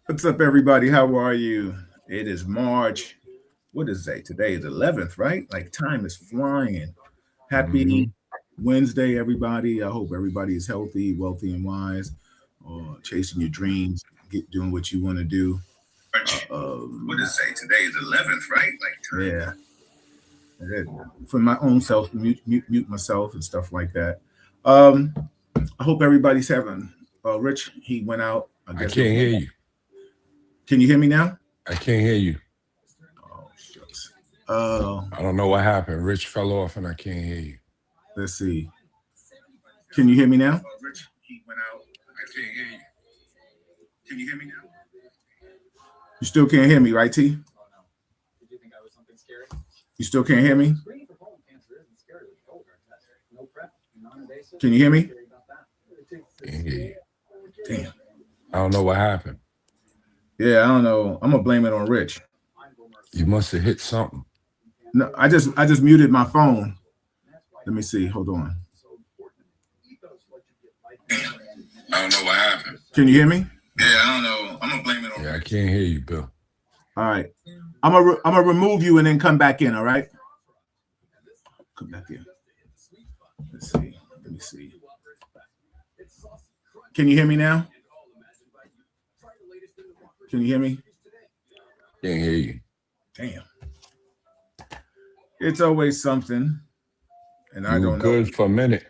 What's up, everybody? How are you? It is March. What is that? Today is 11th, right? Like time is flying. Happy Hmm. Wednesday, everybody. I hope everybody is healthy, wealthy, and wise, or chasing your dreams, doing what you want to do. What is that? Today is 11th, right? Like time. Yeah. For my own self, mute myself and stuff like that. Um, I hope everybody's having. Rich, he went out. I I guess he'll can't come hear back. you. Can you hear me now? I can't hear you. Oh, shucks. Uh, I don't know what happened. Rich fell off and I can't hear you. let's see. Can you hear me now? Rich, he went out. I can't hear you. Can you hear me now? You still can't hear me, right, T? You still can't hear me? Can you hear me? Can't hear you. Damn. I don't know what happened. Yeah, I don't know. I'm gonna blame it on Rich. You must have hit something. No, I just muted my phone. Let me see. Hold on. I don't know what happened. Can you hear me? Yeah, I don't know. I'm gonna blame it on Yeah, I Rich. can't hear you, Bill. All right. I'm gonna remove you and then come back in. All right. Come back in. Let's see. Let me see. Can you hear me now? Can you hear me? Can't hear you. Damn. It's always something, and I You were don't know. good for a minute,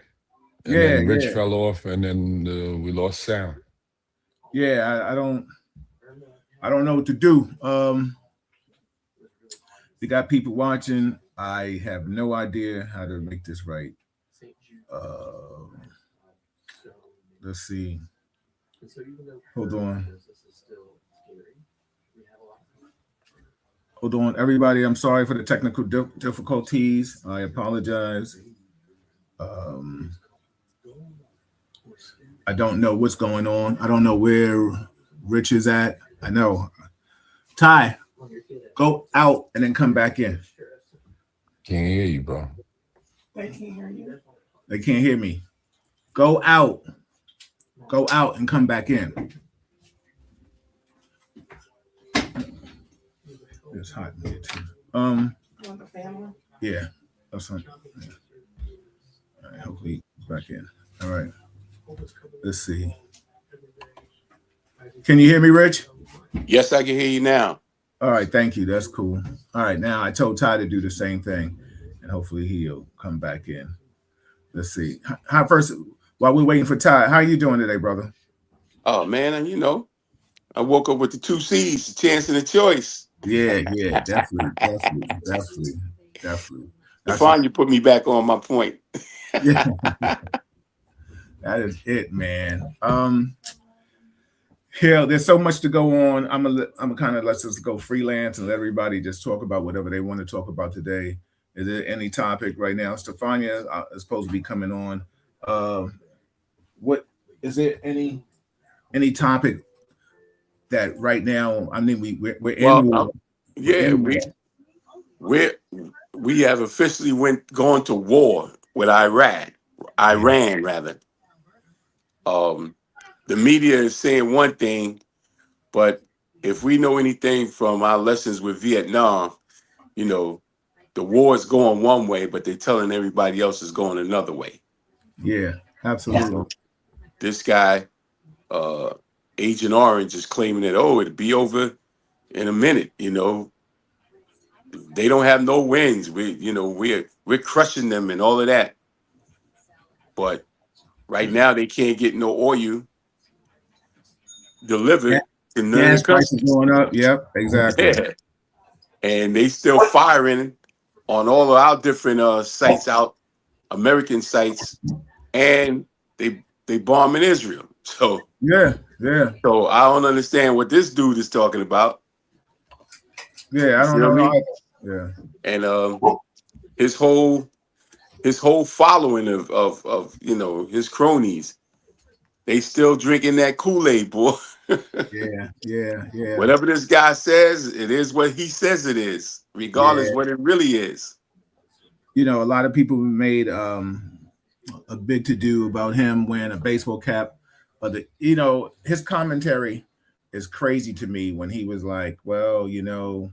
and Yeah, then Rich yeah, fell off, and then we lost sound. yeah. I don't know what to do. We got people watching. I have no idea how to make this right. Uh, let's see. Hold on. Hold on, everybody. I'm sorry for the technical difficulties. I apologize. Um, I don't know what's going on. I don't know where Rich is at. I know. Ty, go out and then come back in. Can't hear you, bro. They can't hear me. Go out. Go out and come back in. It's hot in here too. Yeah. That's not, yeah. All right, hopefully he's back in. All right. Let's see. Can you hear me, Rich? Yes, I can hear you now. All right, thank you. That's cool. All right, now I told Ty to do the same thing, and hopefully he'll come back in. Let's see. How first, while we're waiting for Ty, how are you doing today, brother? Oh man, and I woke up with the two C's, the chance and the choice. Yeah, yeah, definitely, definitely, definitely, definitely. That's Fine, you put me back on my point. yeah, that is it, man. Here, there's so much to go on. I'm kind of let's just go freelance and let everybody just talk about whatever they want to talk about today. Is there any topic right now? Stefania is supposed to be coming on. Uh, what is there any topic that right now? I mean, we're in Well, war. We're yeah, in we war. we we have officially went gone to war with Yeah, Iran rather. Um, the media is saying one thing, but if we know anything from our lessons with Vietnam, you know, the war is going one way, but they're telling everybody else is going another way. yeah, You absolutely. know, this guy, uh, Agent Orange, is claiming that it'll be over in a minute. They don't have no wins. We're crushing them and all of that. But right now they can't get no oil Ga- delivered to none of the Gas prices countries. going up. Yep, exactly. Yeah. And they still firing on all of our different sites out, American sites, and they bombing Israel. So Yeah, yeah, so I don't understand what this dude is talking about. yeah. You I see don't what I know mean? either. Yeah, And his whole his whole following of his cronies, they still drinking that Kool-Aid, boy. yeah, yeah, yeah, Whatever this guy says, it is what he says it is, regardless yeah. what it really is. A lot of people made a big to do about him wearing a baseball cap. But his commentary is crazy to me when he was like, well, you know,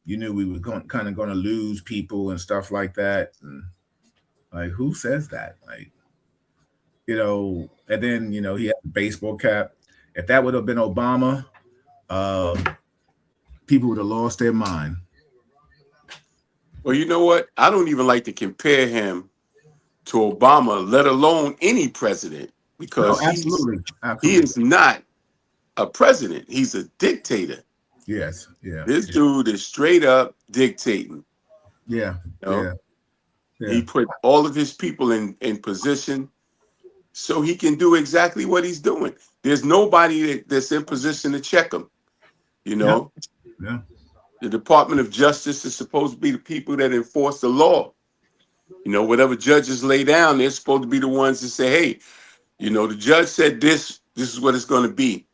you knew we were kind of going to lose people and stuff like that. And like, who says that? Like, you know, and then, you know, he had the baseball cap. If that would have been Obama, uh, people would have lost their mind. Well, you know what? I don't even like to compare him to Obama, let alone any president, No, because absolutely. he Absolutely. is not a president. He's a dictator. Yes. Yeah. This dude is straight up dictating. Yeah. You know? Yeah. Yeah. He put all of his people in position so he can do exactly what he's doing. There's nobody that's in position to check him. You know, Yeah. the Department of Justice is supposed to be the people that enforce the law. You know, whatever judges lay down, they're supposed to be the ones that say, hey, you know, the judge said this is what it's going to be.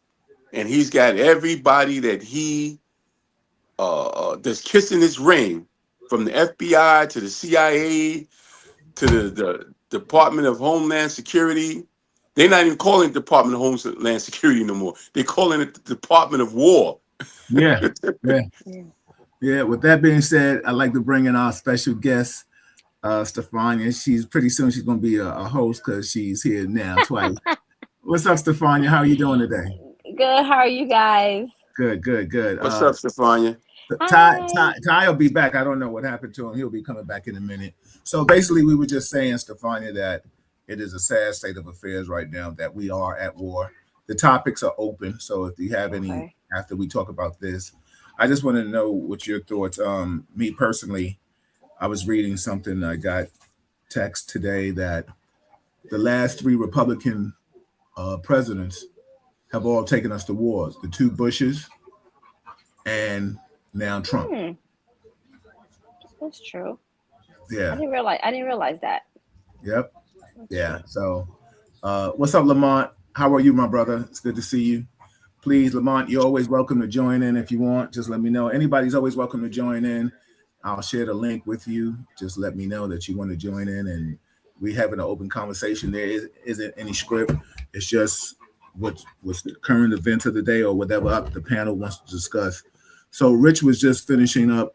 And he's got everybody that he that's kissing his ring, from the FBI to the CIA to the Department of Homeland Security. They're not even calling it Department of Homeland Security no more. They're calling it the Department of War. Yeah. Yeah. Yeah. With that being said, I'd like to bring in our special guest, Stefania. She's pretty soon she's going to be a host because she's here now twice. What's up, Stefania? How are you doing today? Good. How are you guys? Good, good, good. What's up, Stefania? Ty will be back. I don't know what happened to him. He'll be coming back in a minute. So basically, we were just saying, Stefania, that it is a sad state of affairs right now, that we are at war. The topics are open. So if you have any, after we talk about this, I just want to know what your thoughts. Me personally, I was reading something. I got text today that the last 3 Republican presidents have all taken us to wars. The 2 Bushes and now Trump. That's true. Yeah. I didn't realize that. Yep. Yeah. So what's up, Lamont? How are you, my brother? It's good to see you. Please, Lamont, you're always welcome to join in if you want. Just let me know. Anybody's always welcome to join in. I'll share the link with you. Just let me know that you want to join in, and we having an open conversation. There isn't any script. It's just what's the current events of the day or whatever the panel wants to discuss. So Rich was just finishing up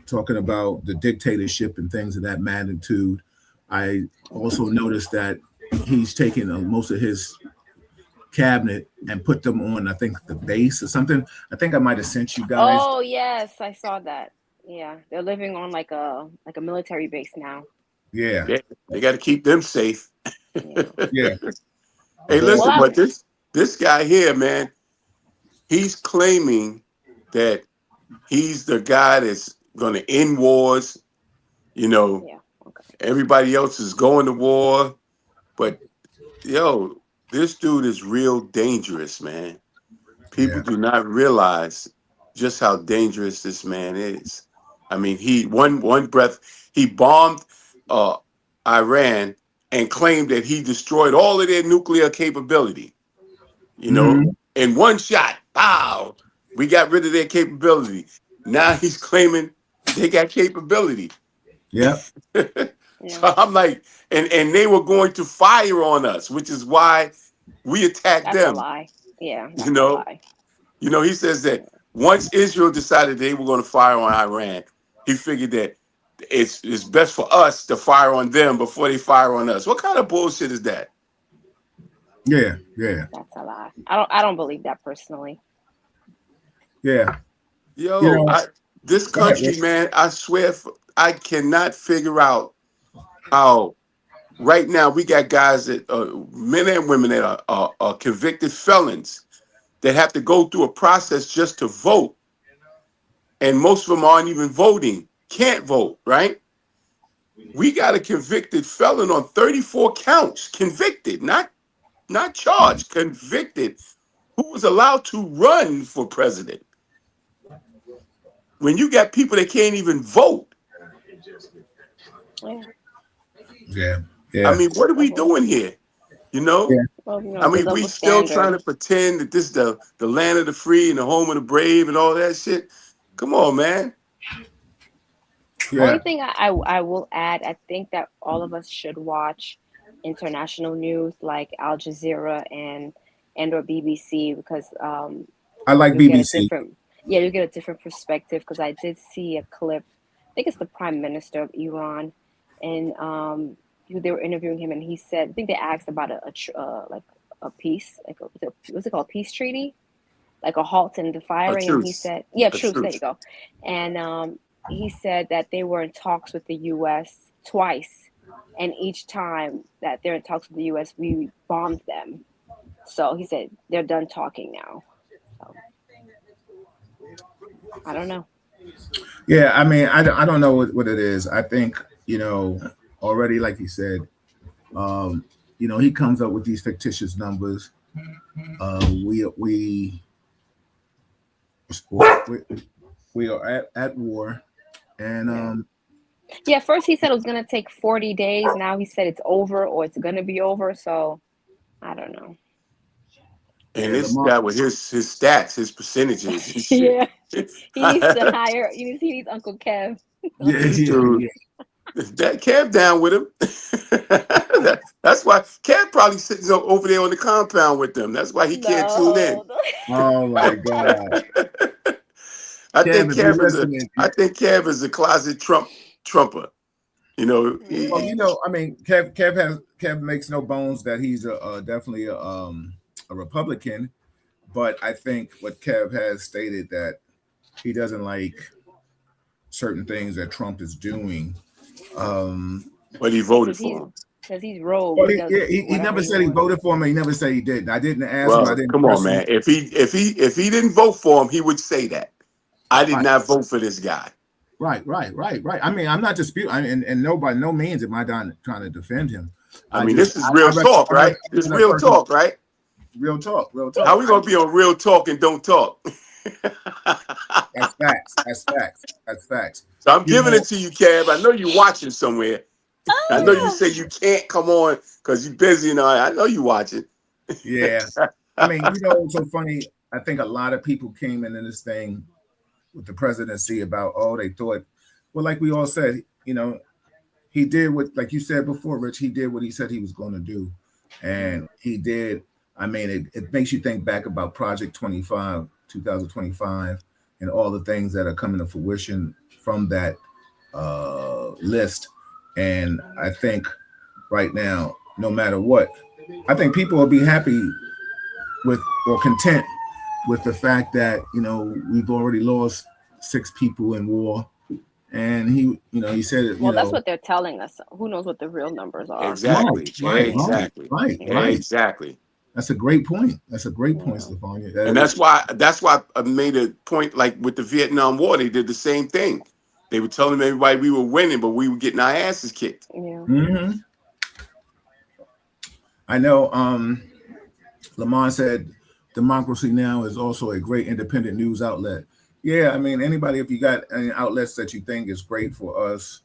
talking about the dictatorship and things of that magnitude. I also noticed that he's taken most of his cabinet and put them on, I think, the base or something. I think I might have sent you guys. Oh yes, I saw that. Yeah, they're living on like a military base now. Yeah. They got to keep them safe. Yeah. Hey, listen, but this guy here, man, he's claiming that he's the guy that's going to end wars. You know, everybody else is going to war. But, yo, this dude is real dangerous, man. People do not realize just how dangerous this man is. I mean, he one breath, he bombed Iran and claimed that he destroyed all of their nuclear capability. You know, in one shot, pow, we got rid of their capability. Now he's claiming they got capability. Yeah. So I'm like, and they were going to fire on us, which is why we attacked them. That's a lie. Yeah. You know, he says that once Israel decided they were going to fire on Iran, he figured that it's best for us to fire on them before they fire on us. What kind of bullshit is that? Yeah, yeah. That's a lie. I don't believe that personally. Yeah. Yo, you know, this country, man, I swear, I cannot figure out how right now we got guys that men and women that are convicted felons that have to go through a process just to vote. And most of them aren't even voting, can't vote, right? We got a convicted felon on 34 counts, convicted, not charged, convicted, who was allowed to run for president. When you got people that can't even vote. Yeah. I mean, what are we doing here? You know? Yeah. Well, you know, I mean, we still trying to pretend that this is the land of the free and the home of the brave and all that shit. Come on, man. Yeah. Only thing I will add, I think that all of us should watch international news like Al Jazeera and and or BBC because I like you get a BBC. different you get a different perspective because I did see a clip. I think it's the Prime Minister of Iran, and they were interviewing him, and he said I think they asked about like a peace, like what's it called, peace treaty, like a halt in the firing, and he truce. said, yeah, A truce. There truce. you go. And he said that they were in talks with the U.S. twice, and each time that they're in talks with the U.S., we bombed them. So he said they're done talking now. So, I don't know. Yeah, I mean, I don't know what it is. I think, already, like you said, he comes up with these fictitious numbers. We are at war, and yeah. First he said it was gonna take 40 days. Now he said it's over or it's gonna be over. So I don't know. And Yeah, this guy with his stats, his percentages, his shit. Yeah, he needs to hire. He needs Uncle Kev. This dude, that Kev down with him. That's why Kev probably sitting over there on the compound with them. That's why he can't tune in. Oh my God! I Kev, think Kev is a closet Trumper. Well, I mean, Kev makes no bones that he's definitely a Republican, but I think what Kev has stated that he doesn't like certain things that Trump is doing. But he voted for him. Because he's rogue. Well, he never said he voted for him. He never said he didn't. I didn't ask him. I didn't. Come on, man. If he didn't vote for him, he would say that. I did not vote for this guy. Right. I mean, I'm not disputing, and by no means am I trying to defend him. I mean, this is real talk, right? This is real talk, right? Real talk. How we gonna be on real talk and don't talk? That's facts. So I'm giving it to you, Kev. I know you're watching somewhere. I know you say you can't come on because you're busy and all. I know you're watching. Yeah. I mean, it's so funny. I think a lot of people came into this thing with the presidency about, they thought, well, like we all said, he did what, like you said before, Rich, he did what he said he was going to do. And he did. I mean, it makes you think back about Project 2025, and all the things that are coming to fruition from that list. And I think right now, no matter what, I think people will be happy with or content with the fact that, we've already lost 6 people in war. And he said it. Well, that's what they're telling us. Who knows what the real numbers are? Exactly. Right. Exactly. That's a great point. Stefania. And that's why I made a point, like with the Vietnam War, they did the same thing. They were telling everybody we were winning, but we were getting our asses kicked. Yeah. Mm-hmm. I know. Lamont said Democracy Now! Is also a great independent news outlet. Yeah, I mean, anybody, if you got any outlets that you think is great for us,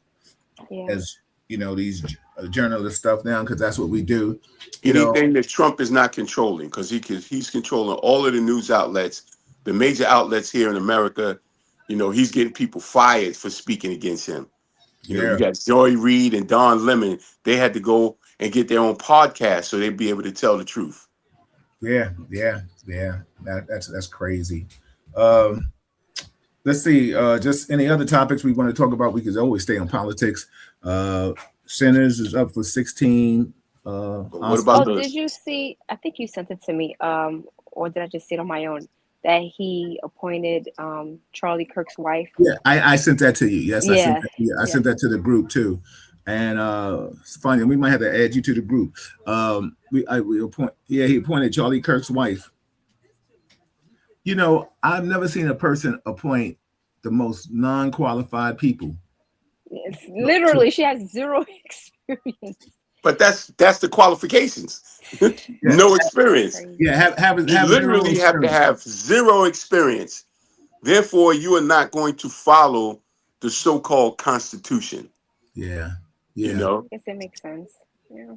as these journalist stuff now, because that's what we do. Anything that Trump is not controlling, because he's controlling all of the news outlets, the major outlets here in America. He's getting people fired for speaking against him. You got Joy Reid and Don Lemon. They had to go and get their own podcast so they'd be able to tell the truth. Yeah. That's crazy. Let's see. Just any other topics we want to talk about? We could always stay on politics. Sinners is up for 16. What about did you see? I think you sent it to me, or did I just see it on my own? That he appointed Charlie Kirk's wife. Yeah, I sent that to you. Yes, I sent that to the group too. And it's funny, we might have to add you to the group. He appointed Charlie Kirk's wife. I've never seen a person appoint the most non-qualified people. It's literally, she has zero experience. But that's the qualifications. No experience. Yeah, you literally have to have zero experience. Therefore, you are not going to follow the so-called Constitution. Yeah. I guess it makes sense. Yeah.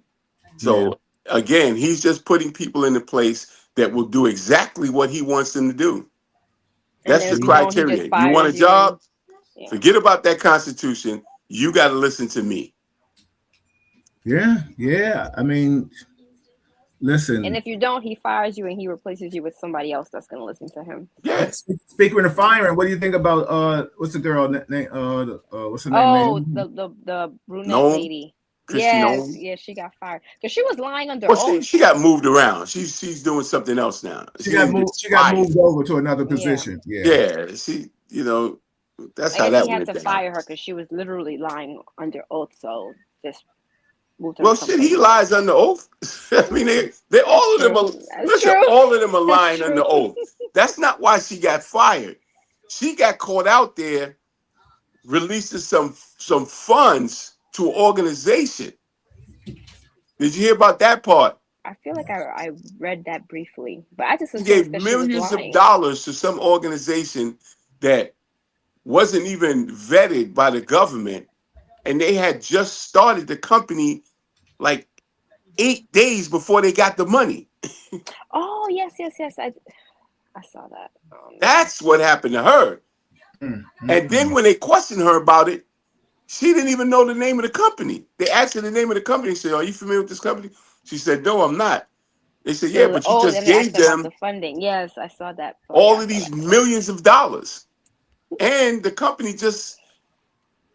So again, he's just putting people into place that will do exactly what he wants them to do. That's the criteria. You want a job? Forget about that Constitution. You got to listen to me. Yeah. I mean, Listen. And if you don't, he fires you and he replaces you with somebody else that's going to listen to him. Yes. Speaking of firing, what do you think about what's the girl name? What's her name? Oh, the brunette Noam? lady. Christy Yes, Noam? yeah, she got fired because she was lying under Well, oath. she got moved around. She's doing something else now. She got moved. She got moved over to another position. Yeah. She, that's I how guess that he had went to down. fire her because she was literally lying under oath. So just moved her. Well, shit, he lies under oath. I mean, they all of them are. Listen, all of them are lying under oath. That's not why she got fired. She got caught out there releasing some funds to an organization. Did you hear about that part? I feel like I read that briefly, but I just He assumed gave that millions she was of lying. dollars to some organization that wasn't even vetted by the government, and they had just started the company like 8 days before they got the money. Oh yes. I saw that. That's what happened to her. And then when they questioned her about it, she didn't even know the name of the company. They asked her the name of the company. They said, "Are you familiar with this company?" She said, "No, I'm not." They said, "Yeah, but you just gave them the funding." Yes, I saw that. all of these millions of dollars, and the company just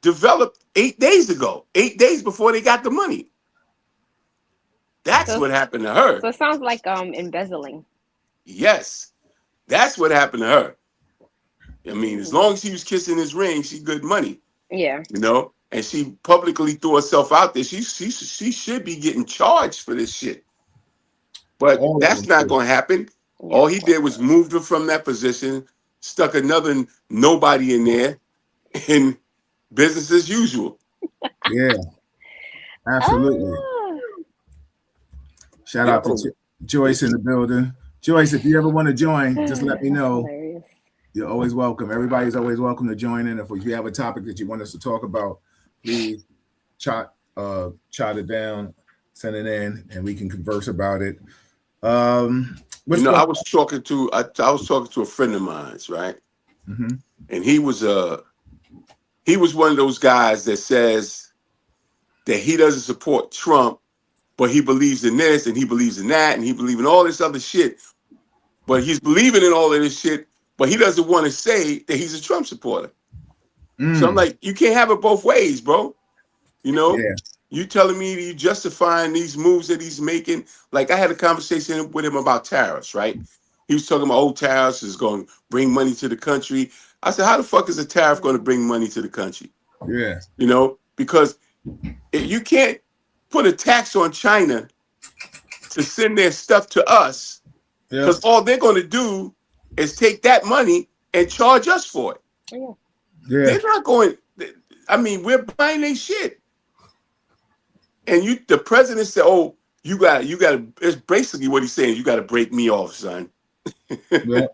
developed 8 days ago, 8 days before they got the money. That's what happened to her. So it sounds like embezzling. Yes, that's what happened to her. I mean, as long as she was kissing his ring, she good money. Yeah. And she publicly threw herself out there. She should be getting charged for this shit. But that's not going to happen. Yeah, all he did was move her from that position, stuck another nobody in there, and business as usual. Yeah, absolutely. Shout out to Joyce in the building. Joyce, if you ever want to join, just let me know. Hilarious. You're always welcome. Everybody's always welcome to join in. If you have a topic that you want us to talk about, please jot it down, send it in, and we can converse about it. I was talking to a friend of mine, right? Mm-hmm. And he was one of those guys that says that he doesn't support Trump, but he believes in this and he believes in that and he believes in all this other shit. But he's believing in all of this shit, but he doesn't want to say that he's a Trump supporter. So I'm like, you can't have it both ways, bro. You telling me you justifying these moves that he's making. Like I had a conversation with him about tariffs, right? He was talking about tariffs is going to bring money to the country. I said, how the fuck is a tariff going to bring money to the country? Yeah. Because you can't put a tax on China to send their stuff to us, because all they're going to do is take that money and charge us for it. Yeah. They're not going. I mean, we're buying their shit, and the president said, "Oh, you got to." It's basically what he's saying. You got to break me off, son. Yeah.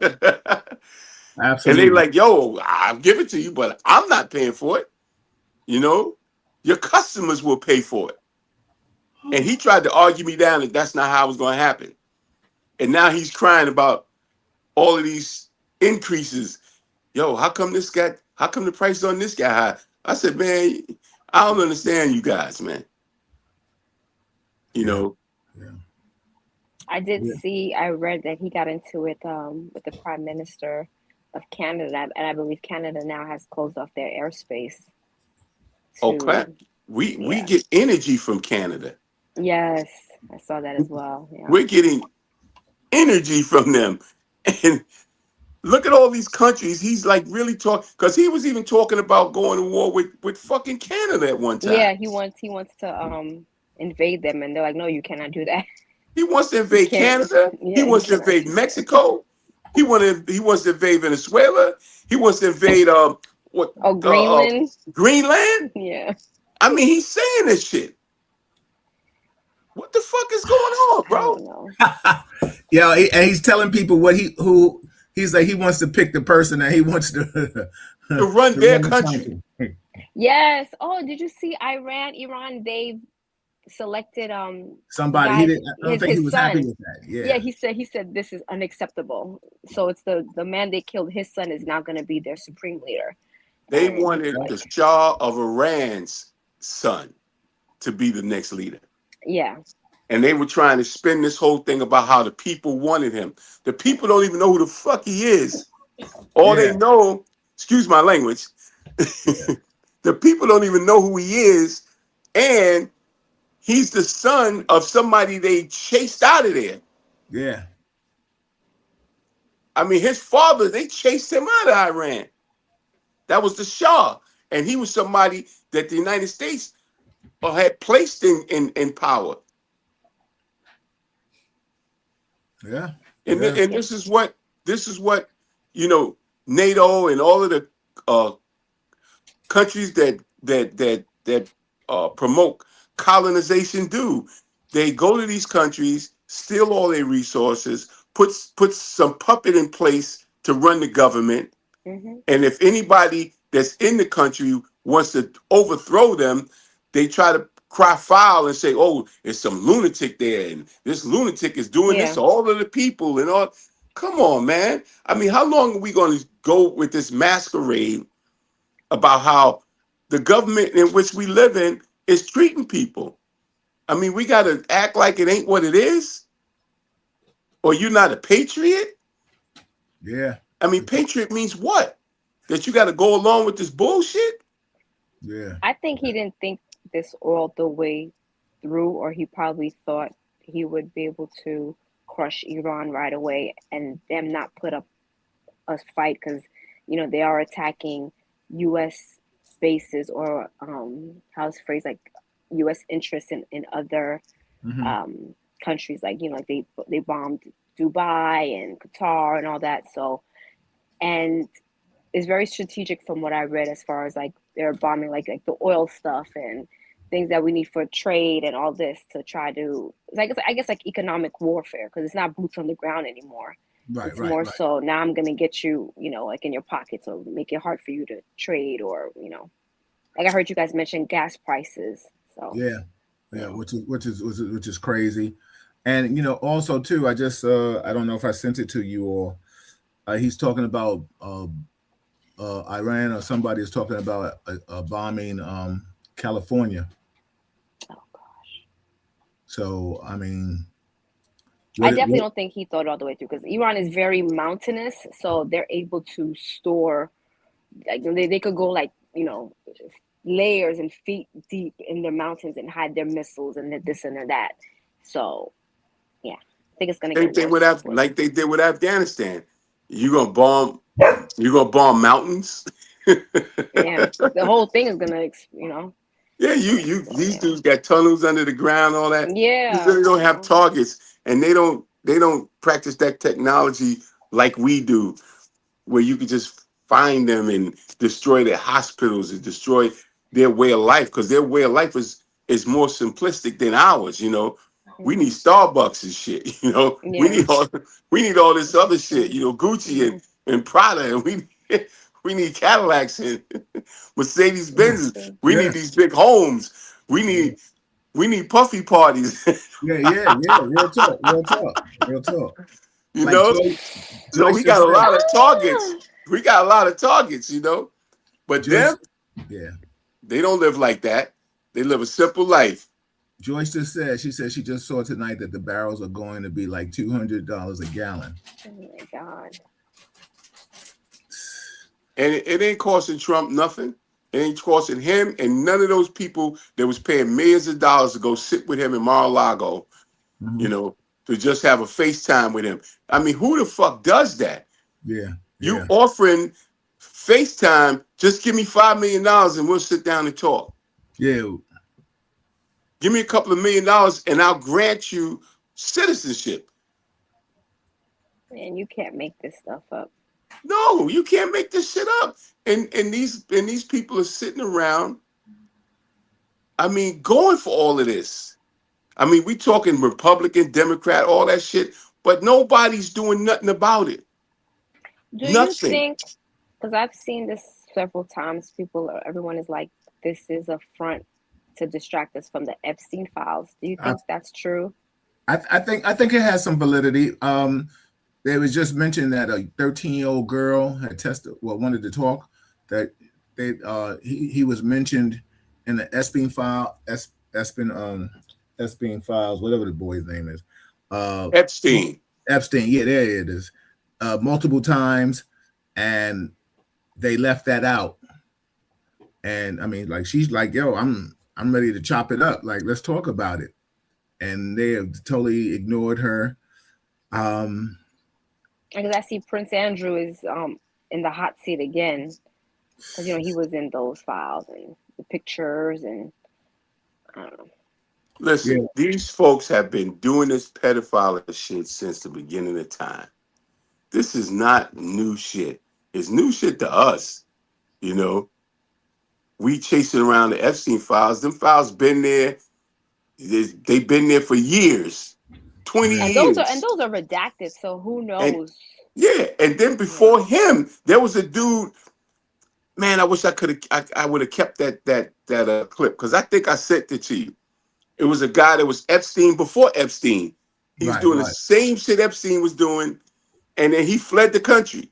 Absolutely. And they like, "Yo, I'll give it to you, but I'm not paying for it. Your customers will pay for it." And he tried to argue me down that that's not how it was going to happen. And now he's crying about all of these increases. Yo, how come the price on this guy high? I said, man, I don't understand you guys, man. Yeah. I read that he got into it with the Prime Minister of Canada, and I believe Canada now has closed off their airspace. Oh crap. We get energy from Canada. Yes, I saw that as well. Yeah. We're getting energy from them. And look at all these countries. He's like really talking, because he was even talking about going to war with fucking Canada at one time. Yeah, he wants to invade them, and they're like, no, you cannot do that. He wants to invade Canada. He wants to invade Mexico. He wants to invade Venezuela. He wants to invade Greenland. Greenland? Yeah. I mean, he's saying this shit. What the fuck is going on, bro? Yeah, and he's telling people he's like, he wants to pick the person that he wants to run their country. Yes. Oh, did you see Iran? They've selected somebody. I don't think he was happy with that. Yeah, he said this is unacceptable. So it's the man they killed. His son is now going to be their supreme leader. They wanted the Shah of Iran's son to be the next leader. Yeah. and they were trying to spin this whole thing about how the people wanted him. The people don't even know who the fuck he is. All Yeah. they know, excuse my language, the people don't even know who he is, and he's the son of somebody they chased out of there. Yeah. I mean, his father, they chased him out of Iran. That was the Shah. And he was somebody that the United States had placed in power. Yeah. And, Yeah. and this is what, you know, NATO and all of the countries that promote colonization do. They go to these countries, steal all their resources, put some puppet in place to run the government. Mm-hmm. And if anybody that's in the country wants to overthrow them, they try to cry foul and say, "Oh, it's some lunatic there, and this lunatic is doing this to all of the people and all." Come on, man. I mean, how long are we going to go with this masquerade about how the government in which we live in is treating people? I mean, we got to act like it ain't what it is, or you're not a patriot. Yeah. I mean, patriot means what? That you got to go along with this bullshit? Yeah. I think he didn't think this all the way through, or he probably thought he would be able to crush Iran right away and them not put up a fight because, you know, they are attacking U.S. bases or how's the phrase, like U.S. interests in other countries, like, you know, like they bombed Dubai and Qatar and all that. So, and it's very strategic from what I read, as far as like they're bombing like the oil stuff and things that we need for trade and all this to try to, like, I guess like economic warfare, because it's not boots on the ground anymore. Right. It's Right. more Right. so now I'm gonna get you, you know, like in your pockets, or make it hard for you to trade, or, you know, like I heard you guys mention gas prices. So Yeah. you Yeah. know. Which is crazy. And, you know, also too, I just I don't know if I sent it to you, or he's talking about Iran, or somebody is talking about bombing California. Oh gosh. So I mean, I definitely don't think he thought all the way through, because Iran is very mountainous, so they're able to store, like they could go like, you know, layers and feet deep in their mountains and hide their missiles and this and that. So yeah, I think it's gonna Same get thing worse. with like they did with Afghanistan. You gonna bomb mountains? Yeah, the whole thing is gonna, you know. Yeah, these dudes got tunnels under the ground, all that. They Yeah, really don't you have know. targets, and they don't practice that technology like we do, where you could just find them and destroy their hospitals and destroy their way of life, because their way of life is more simplistic than ours. You know, we need Starbucks and shit. You know, we Yeah. need all this other shit. You know, Gucci and Prada, and we need Cadillacs and Mercedes Benzes. We need these big homes. We need puffy parties. Yeah. Real talk. Real talk. You Like know, so Joyce we got just a said. lot of targets. We got a lot of targets, you know. But Joyce, them, yeah. they don't live like that. They live a simple life. Joyce just said, she said she just saw tonight that the barrels are going to be like $200 a gallon. Oh my God. And it ain't costing Trump nothing. It ain't costing him and none of those people that was paying millions of dollars to go sit with him in Mar-a-Lago, you know, to just have a FaceTime with him. I mean, who the fuck does that? Yeah. You offering FaceTime, just give me $5 million and we'll sit down and talk. Yeah. Give me a couple of $1 million and I'll grant you citizenship. Man, you can't make this stuff up. No, you can't make this shit up. And these people are sitting around, I mean, going for all of this. I mean, we talking Republican, Democrat, all that shit, but nobody's doing nothing about it. Do Nothing. you think, because I've seen this several times, everyone is like, this is a front to distract us from the Epstein files. Do you think that's true? I think it has some validity. They was just mentioned that a 13-year-old girl had wanted to talk, that he was mentioned in the Epstein file, Epstein files, whatever the boy's name is. Epstein. Epstein, yeah, there it is. Multiple times, and they left that out. And I mean, like, she's like, yo, I'm ready to chop it up. Like, let's talk about it. And they have totally ignored her. Because I see Prince Andrew is in the hot seat again. Because, he was in those files and the pictures and I don't know. Listen, these folks have been doing this pedophile shit since the beginning of time. This is not new shit. It's new shit to us. We chasing around the Epstein files. Them files been there. They've been there for years. 20 and years. Those are redacted, so who knows? And then before him, there was a dude. Man, I wish I would have kept that clip, because I think I sent it to you. It was a guy that was Epstein before Epstein. He was doing the same shit Epstein was doing, and then he fled the country.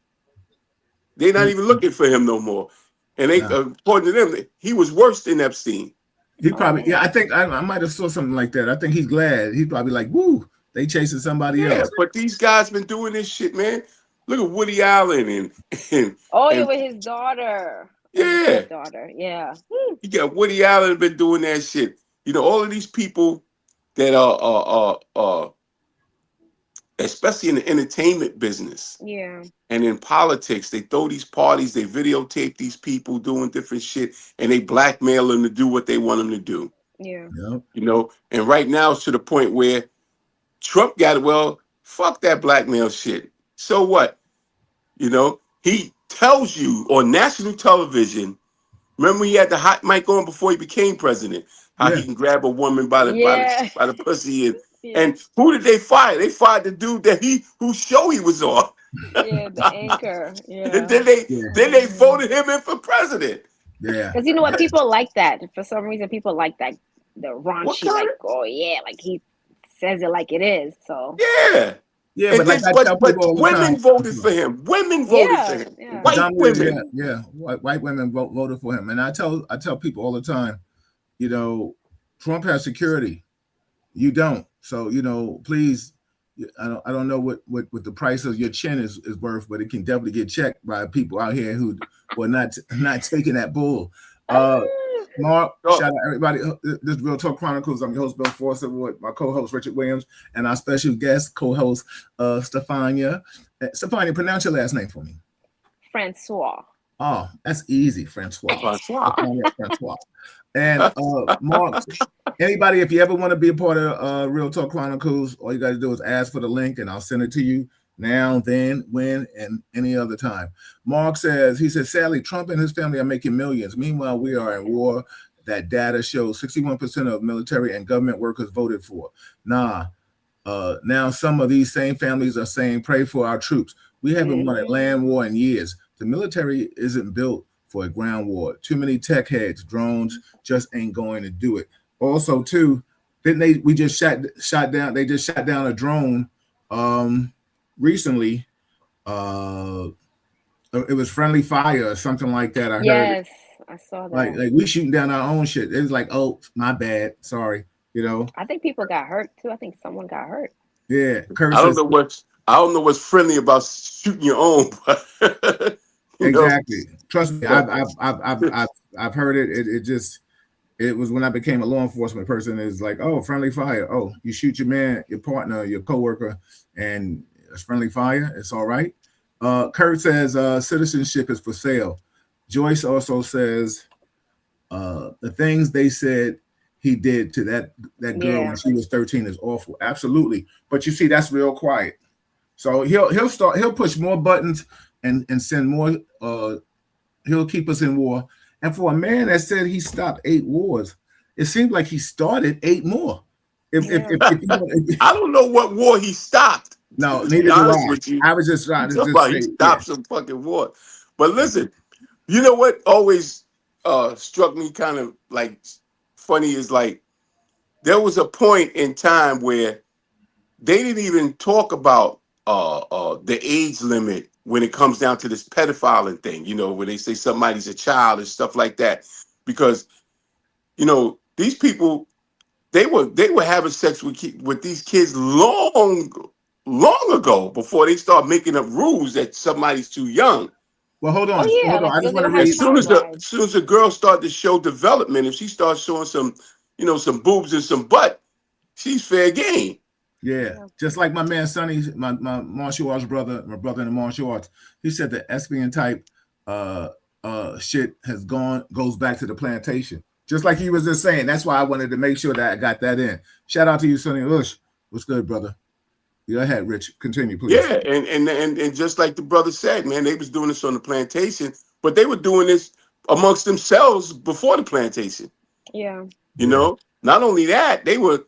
They're not even looking for him no more. And they, according to them, he was worse than Epstein. He probably, I think I might have saw something like that. I think he's glad. He's probably like, woo, they chasing somebody else. But these guys been doing this shit, man. Look at Woody Allen and with his daughter. Yeah. His daughter, yeah. You got Woody Allen been doing that shit. All of these people that are especially in the entertainment business. Yeah. And in politics, they throw these parties, they videotape these people doing different shit, and they blackmail them to do what they want them to do. Yeah. And right now it's to the point where Trump got it. Well, fuck that blackmail shit. So what? He tells you on national television. Remember, he had the hot mic on before he became president. How he can grab a woman by the pussy and who did they fire? They fired the dude whose show he was on. Yeah, the anchor. Yeah. And then they voted him in for president. Yeah. Because you know what? People like that. For some reason, people like that. The raunchy, like he says it like it is. So yeah. Yeah, but women voted for him. Women voted for him. Yeah. White women. White women voted for him. And I tell people all the time, Trump has security. You don't. So, please, I don't know what the price of your chin is worth, but it can definitely get checked by people out here who are not taking that bull. Mark, shout out everybody. This is Real Talk Chronicles. I'm your host, Bill Forster, with my co-host, Richard Williams, and our special guest, co-host, Stefania. Stefania, pronounce your last name for me. Francois. Oh, that's easy, Francois. Francois. And Mark, anybody, if you ever want to be a part of Real Talk Chronicles, all you got to do is ask for the link, and I'll send it to you now, then, when, and any other time. Mark says, sadly, Trump and his family are making millions. Meanwhile, we are in war. That data shows 61% of military and government workers voted for. Now some of these same families are saying, pray for our troops. We haven't won a land war in years. The military isn't built for a ground war. Too many tech heads, drones just ain't going to do it. Also, too, they just shot down a drone recently. It was friendly fire or something like that. I heard. Yes, I saw that. Like we shooting down our own shit. It was like, oh, my bad, sorry. I think people got hurt too. I think someone got hurt. Yeah, I don't know what's friendly about shooting your own. But, exactly. Trust me, I've heard it. It was when I became a law enforcement person. It's like, oh, friendly fire. Oh, you shoot your man, your partner, your coworker, and it's friendly fire. It's all right. Kurt says citizenship is for sale. Joyce also says the things they said he did to that girl when she was 13 is awful. Absolutely. But you see, that's real quiet. So he'll push more buttons and send more. He'll keep us in war. And for a man that said he stopped 8 wars, it seems like he started 8 more. I don't know what war he stopped. No, neither do I. I was just trying to say, stop some fucking war. But listen, you know what always struck me kind of like funny is like there was a point in time where they didn't even talk about the age limit when it comes down to this pedophiling thing, when they say somebody's a child and stuff like that. Because, these people, they were having sex with these kids long ago before they start making up rules that somebody's too young. Well, hold on. Oh yeah, Hold on. like I just because they want to were having As read. soon as child brides. the girl started to show development, if she starts showing some, some boobs and some butt, she's fair game. Yeah, Yeah. just like my man Sonny, my martial arts brother, my brother in the martial arts. He said the Espion type shit goes back to the plantation. Just like he was just saying. That's why I wanted to make sure that I got that in. Shout out to you, Sonny Lush. What's good, brother? Go ahead, Rich. Continue, please. Yeah, and just like the brother said, man, they was doing this on the plantation, but they were doing this amongst themselves before the plantation. Yeah. You know, not only that, they were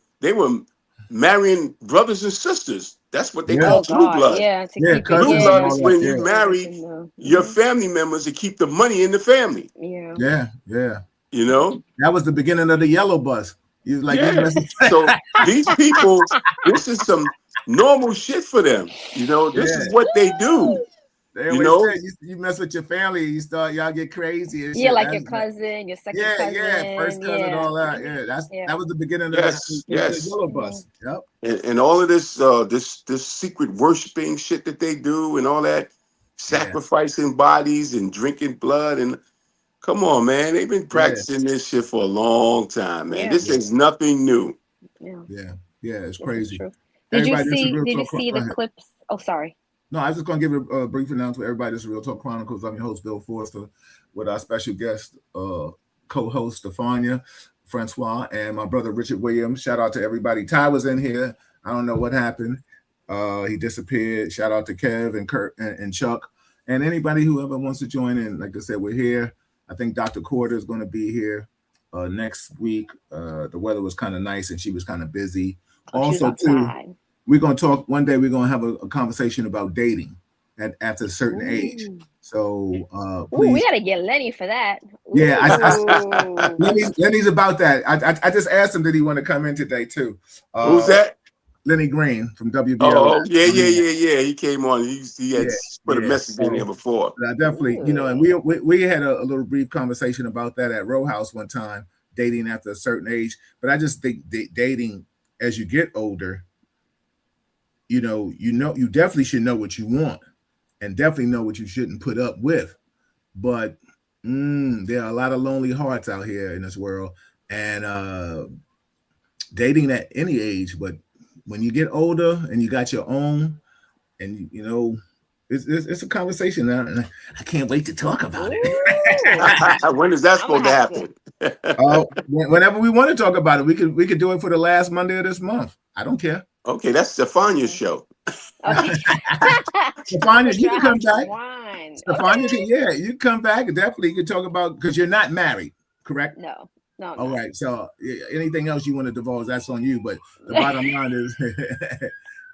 marrying brothers and sisters. That's what they Yeah. call Oh blue God. blood. Yeah. To Yeah, keep it. cousins Blue and blood Yeah. all is that. when Yeah. you marry your Mhm. family members to keep the money in the family. Yeah. Yeah, yeah. You know? That was the beginning of the yellow bus. You like you Yeah. messing. So these people, this is some normal shit for them. You know, this Yeah. is what they do. They You always know? said you mess with your family, y'all get crazy and Yeah, shit. like your cousin, your second cousin. Yeah, first cousin, Yeah. all that. Yeah, Yeah. that was the beginning of Yes, the yes. yellow bus. Yep. And all of this this secret worshiping shit that they do and all that sacrificing bodies and drinking blood and come on, man, they've been practicing this shit for a long time, man. Yeah. This is nothing new. Yeah. Yeah, it's Yes, it's crazy. true. Did you Everybody, this is see? Real Did you Talk. see Go the ahead. clips? Oh, sorry. No, I was just going to give a brief announcement. Everybody, this is Real Talk Chronicles. I'm your host, Bill Forster, with our special guest, co-host Stefania Francois, and my brother Richard Williams. Shout out to everybody. Ty was in here. I don't know what happened. He disappeared. Shout out to Kev and Kurt and Chuck, and anybody who ever wants to join in. Like I said, we're here. I think Dr. Corder is going to be here next week. The weather was kind of nice, and she was kind of busy. Oh, she's Also, too. outside. We're going to talk one day. We're going to have a conversation about dating at a certain age. So please. Ooh, we gotta get Lenny for that. Yeah, Ooh. Lenny's about that. I just asked him, did he want to come in today too? Who's that? Lenny Green from WBL. Oh, yeah. He came on. He had put a message in there So, before. definitely, and we had a little brief conversation about that at Row House one time, dating after a certain age. But I just think dating as you get older, you definitely should know what you want and definitely know what you shouldn't put up with. But there are a lot of lonely hearts out here in this world, and dating at any age. But when you get older and you got your own, and it's a conversation now, and I can't wait to talk about it. When is that supposed to happen? Whenever we want to talk about it, we could do it for the last Monday of this month. I don't care. Okay, that's Stefania's show. Okay. Stefania, you can come back. Wine. Stefania, you can come back. Definitely, you can talk about, because you're not married, correct? No. All right. So anything else you want to divulge, that's on you. But the bottom line is,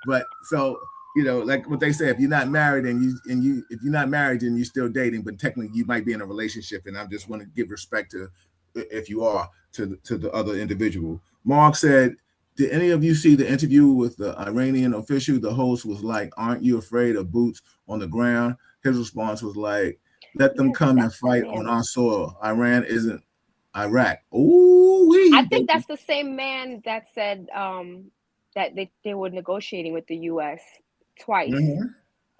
but so like what they say, if you're not married if you're not married and you're still dating, but technically you might be in a relationship, and I just want to give respect to, if you are, to the other individual. Mark said, did any of you see the interview with the Iranian official? The host was like, "Aren't you afraid of boots on the ground?" His response was like, "Let them come and fight on our soil. Iran isn't Iraq." Ooh, I think that's the same man that said that they were negotiating with the U.S. twice,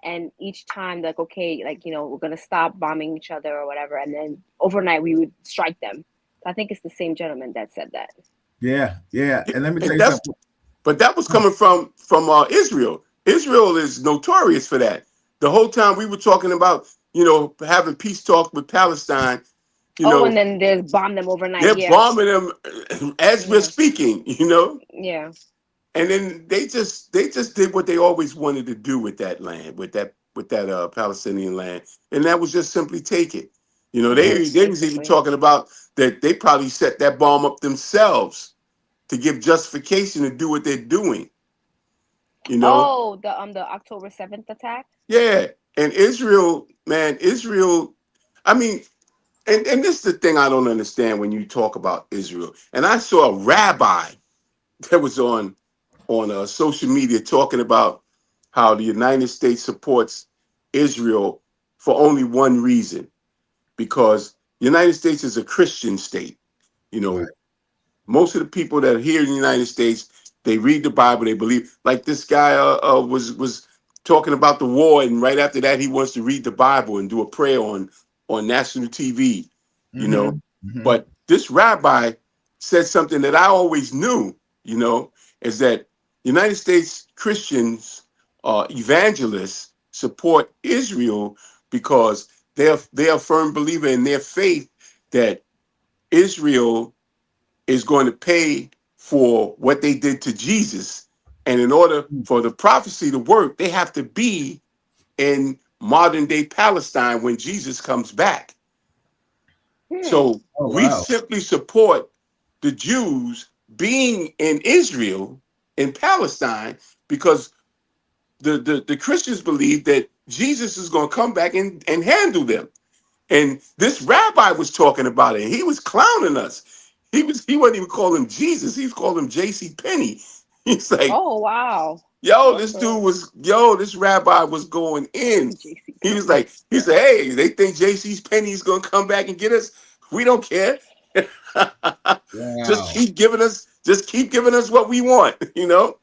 and each time like, okay, like we're gonna stop bombing each other or whatever, and then overnight we would strike them. I think it's the same gentleman that said that. Yeah. And let me tell you something. But that was coming from Israel. Israel is notorious for that. The whole time we were talking about, having peace talk with Palestine. And then there's bomb them overnight. They're bombing them as we're speaking. Yeah. And then they just did what they always wanted to do with that land, with that Palestinian land, and that was just simply take it. They was even talking about that they probably set that bomb up themselves to give justification to do what they're doing. Oh, the October 7th attack? Yeah. And Israel, I mean, and this is the thing I don't understand when you talk about Israel. And I saw a rabbi that was on social media talking about how the United States supports Israel for only one reason, because the United States is a Christian state. Right. Most of the people that are here in the United States, they read the Bible, they believe. Like this guy was talking about the war, and right after that, he wants to read the Bible and do a prayer on national TV, you know. Mm-hmm. But this rabbi said something that I always knew, you know, is that United States Christians, evangelists, support Israel because they're a firm believer in their faith that Israel is going to pay for what they did to Jesus. And in order for the prophecy to work, they have to be in modern day Palestine when Jesus comes back. So Oh we wow. simply support the Jews being in Israel, in Palestine, because the Christians believe that Jesus is going to come back and handle them. And this rabbi was talking about it. And he was clowning us. He wasn't even calling him Jesus. He was calling him J.C. Penney. He's like, Oh wow. yo, That's this rabbi was going in. JC He was Penney. like, he said, hey, they think J.C. Penney is gonna come back and get us. We don't care. Wow. Just keep giving us what we want, you know?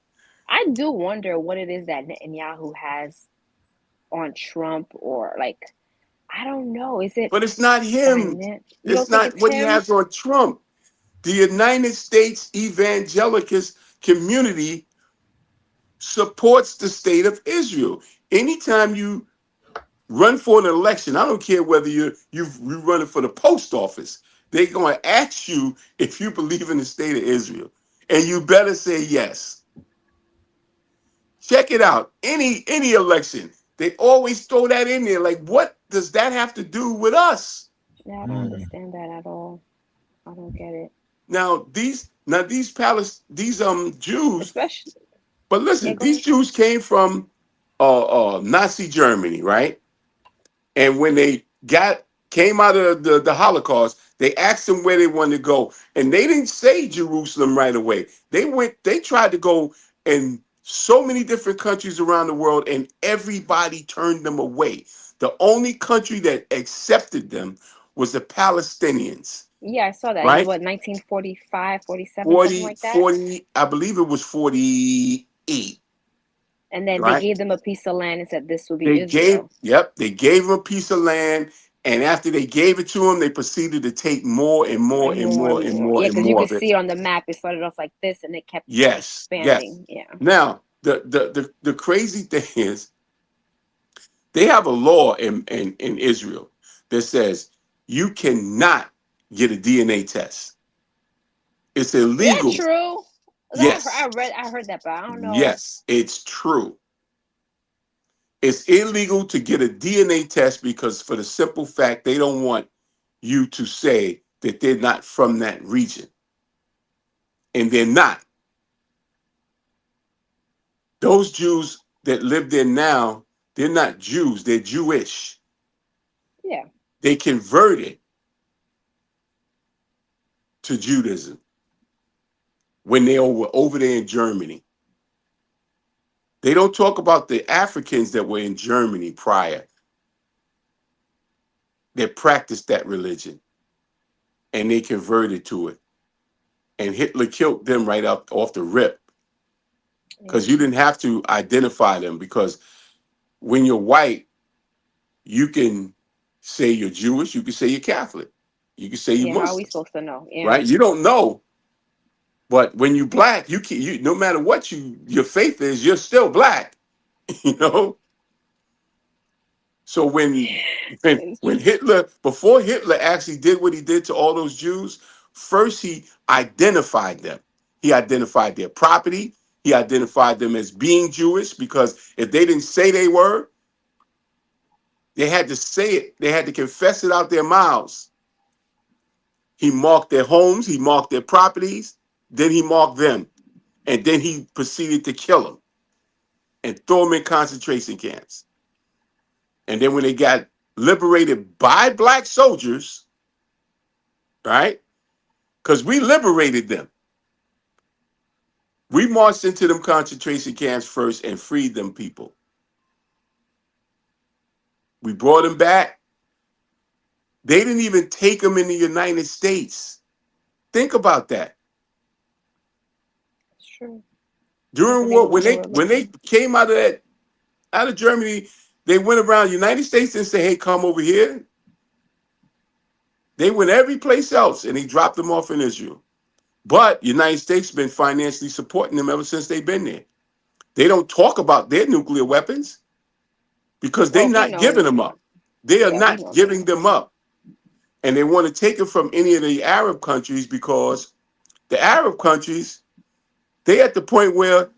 I do wonder what it is that Netanyahu has on Trump, or like, I don't know. Is it But it's not him. finance? You It's don't think not it's what he him? has on Trump. The United States evangelicals community supports the state of Israel. Anytime you run for an election, I don't care whether you're running for the post office, they're going to ask you if you believe in the state of Israel, and you better say yes. Check it out. Any election, they always throw that in there. Like, what does that have to do with us? Yeah, I don't understand that at all. I don't get it. These Jews, Especially, but yeah, listen, go these ahead. Jews came from Nazi Germany, right? And when they came out of the Holocaust, they asked them where they wanted to go, and they didn't say Jerusalem right away. They tried to go in so many different countries around the world, and everybody turned them away. The only country that accepted them was the Palestinians, Yeah, I saw that. It was right? what, 1945, 47, something 40, like that. 40. I believe it was 48, And then they right? gave them a piece of land and said this will be Israel. They gave him a piece of land, and after they gave it to him, they proceeded to take more and more And and more more and and more. more Yeah, and because you more could of see it. it on the map. It started off like this and it kept Yes, yes. expanding. Yeah. Now, the crazy thing is they have a law in Israel that says you cannot get a DNA test. It's Is that illegal. true? Yes, I heard that, but I don't know. yes, it's true. It's illegal to get a DNA test because for the simple fact they don't want you to say that they're not from that region. And they're not. Those Jews that live there now, they're not Jews, they're Jewish. Yeah. They converted to Judaism when they were over there in Germany. They don't talk about the Africans that were in Germany prior that practiced that religion and they converted to it. And Hitler killed them right off the rip Yeah. because you didn't have to identify them, because when you're white, you can say you're Jewish, you can say you're Catholic, you can say you're Yeah. How are we Muslim, supposed to know? Yeah. right? You don't know. But when you black, you can no matter what your faith is, you're still black, you know. So It's when just, Hitler, before Hitler actually did what he did to all those Jews, first he identified them. He identified their property. He identified them as being Jewish, because if they didn't say they were, they had to say it. They had to confess it out their mouths. He marked their homes. He marked their properties. Then he marked them. And then he proceeded to kill them and throw them in concentration camps. And then when they got liberated by black soldiers, right? Because we liberated them. We marched into them concentration camps first and freed them people. We brought them back. They didn't even take them in the United States. Think about that. true. During They war, were- they were when they came out of Germany, they went around the United States and say, "Hey, come over here." They went every place else and they dropped them off in Israel. But the United States been financially supporting them ever since they've been there. They don't talk about their nuclear weapons because they're he not knows. giving them up. They are Yeah, he not knows. giving them up. And they want to take it from any of the Arab countries because the Arab countries, they at the point where,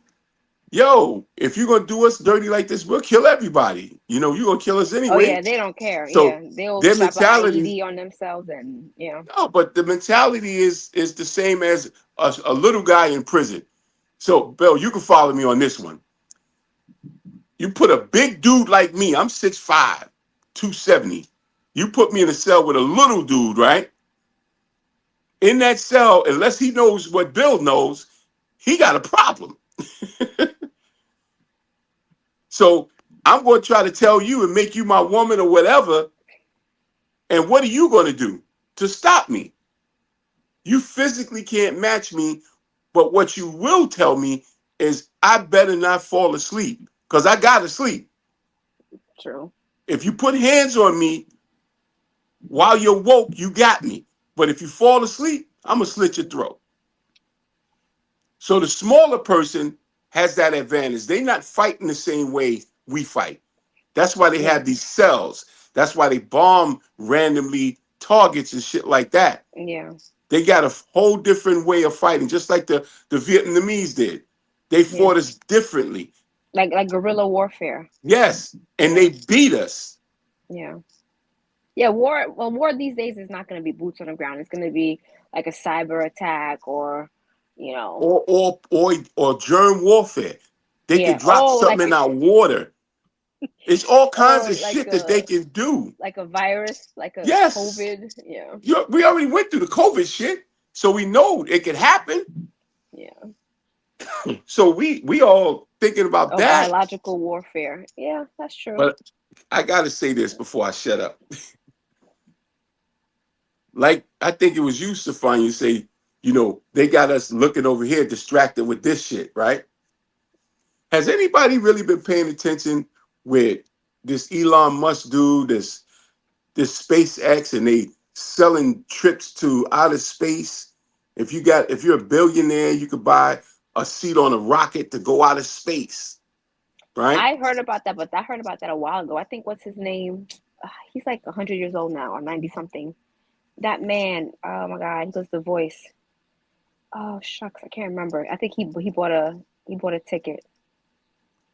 yo, if you're going to do us dirty like this, we'll kill everybody. You know, you're going to kill us anyway. Oh yeah, they don't care. So they'll their strap an mentality, IED on themselves, and no, but the mentality is the same as a little guy in prison. So, Bill, you can follow me on this one. You put a big dude like me, I'm 6'5", 270. You put me in a cell with a little dude, right? In that cell, unless he knows what Bill knows, he got a problem. So I'm going to try to tell you and make you my woman or whatever. And what are you going to do to stop me? You physically can't match me, but what you will tell me is I better not fall asleep because I got to sleep. true. If you put hands on me while you're woke, you got me. But if you fall asleep, I'm going to slit your throat. So the smaller person has that advantage. They're not fighting the same way we fight. That's why they have these cells. That's why they bomb randomly targets and shit like that. Yeah. They got a whole different way of fighting, just like the Vietnamese did. They fought us differently. Like guerrilla warfare. Yes, and they beat us. Yeah. Yeah, war these days is not going to be boots on the ground. It's going to be like a cyber attack or, or germ warfare. They can drop something in our water. It's all kinds of shit that they can do. Like a virus, like a Yes. COVID. Yeah. We already went through the COVID shit, so we know it could happen. Yeah. So we all thinking about that. Biological warfare. Yeah, that's true. But I got to say this before I shut up. Like, I think it was you, Stefan, you say, they got us looking over here distracted with this shit, right? Has anybody really been paying attention with this Elon Musk dude, this SpaceX, and they selling trips to outer space? If you're a billionaire, you could buy a seat on a rocket to go out of space, right? I heard about that, but I heard about that a while ago. I think what's his name? He's like 100 years old now, or 90 something. That man, oh my God, he does The Voice. Oh shucks, I can't remember. I think he bought a ticket.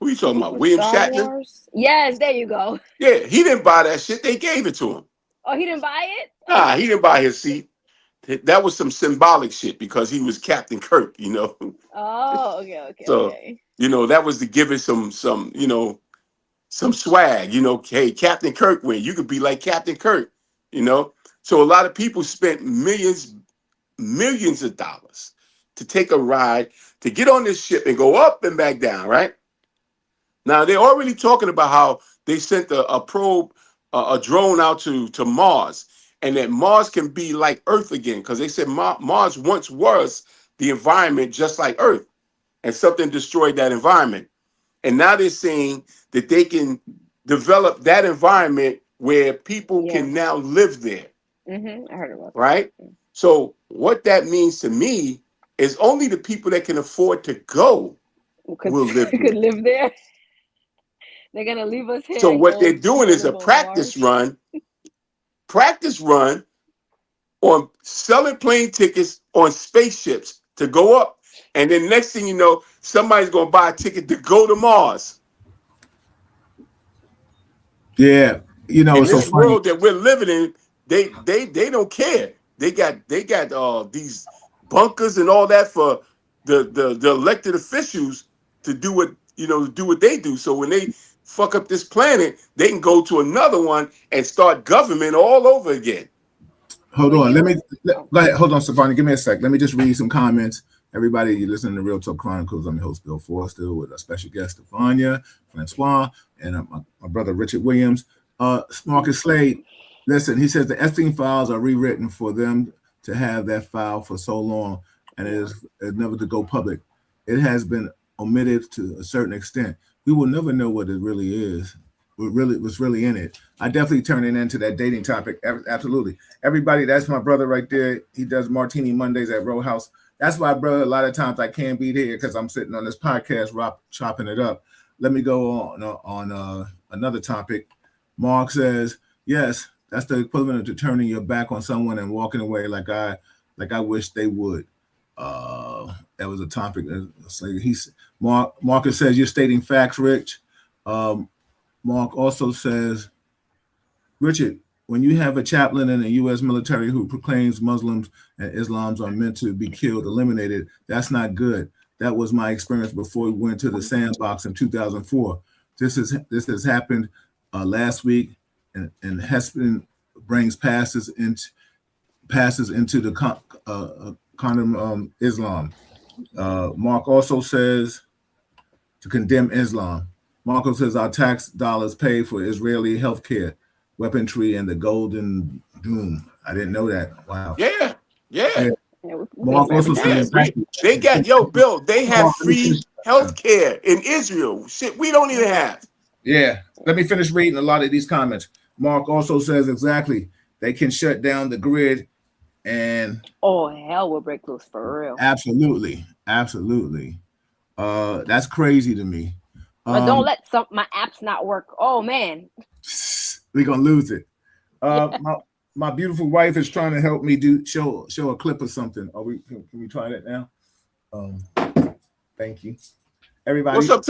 Who are you talking about? William Shatner? Wars? Yes, there you go. Yeah, he didn't buy that shit. They gave it to him. Oh, he didn't buy it? Nah, he didn't buy his seat. That was some symbolic shit because he was Captain Kirk, Oh, okay. So, okay. That was to give it some swag, hey, Captain Kirk went. You could be like Captain Kirk, So a lot of people spent millions of dollars to take a ride, to get on this ship and go up and back down, right? Now, they're already talking about how they sent a probe, a drone out to Mars, and that Mars can be like Earth again, because they said Mars once was the environment just like Earth, and something destroyed that environment. And now they're saying that they can develop that environment where people can now live there. I heard about that. Right? So what that means to me is only the people that can afford to go will live there. Could live there. They're going to leave us here. So what they're doing is a practice run on selling plane tickets on spaceships to go up. And then next thing you know, somebody's going to buy a ticket to go to Mars. Yeah. In this world that we're living in, they don't care. They got these bunkers and all that for the elected officials to do what they do. So when they fuck up this planet, they can go to another one and start government all over again. Hold on. Hold on, Stefani. Give me a sec. Let me just read some comments. Everybody, you're listening to Real Talk Chronicles. I'm your host, Bill Forster, with a special guest, Stefania Francois, and my brother, Richard Williams. Marcus Slade, listen, he says the Epstein files are rewritten for them to have that file for so long, and it is never to go public. it has been omitted to a certain extent. We will never know what it really is, what's really in it. I definitely turn it into that dating topic. Absolutely. Everybody, that's my brother right there. He does Martini Mondays at Row House. That's why, brother, a lot of times I can't be there because I'm sitting on this podcast, chopping it up. Let me go on another topic. Mark says, yes, that's the equivalent of turning your back on someone and walking away like I wish they would. That was a topic. Marcus says, you're stating facts, Rich. Mark also says, Richard, when you have a chaplain in the U.S. military who proclaims Muslims and Islams are meant to be killed, eliminated, that's not good. That was my experience before we went to the sandbox in 2004. This has happened last week, and Hespen brings passes into the condom Islam. Mark also says to condemn Islam. Marco says our tax dollars pay for Israeli healthcare, weaponry, and the Golden Dome. I didn't know that. Wow. Yeah. Mark also says they got Bill. They have free healthcare in Israel. Shit, we don't even have. Yeah. Let me finish reading a lot of these comments. Mark also says exactly they can shut down the grid, and hell will break loose for real. Absolutely. That's crazy to me. But don't let my apps not work. Oh man, we're gonna lose it. My beautiful wife is trying to help me show a clip of something. Can we try that now? Thank you, everybody. What's up,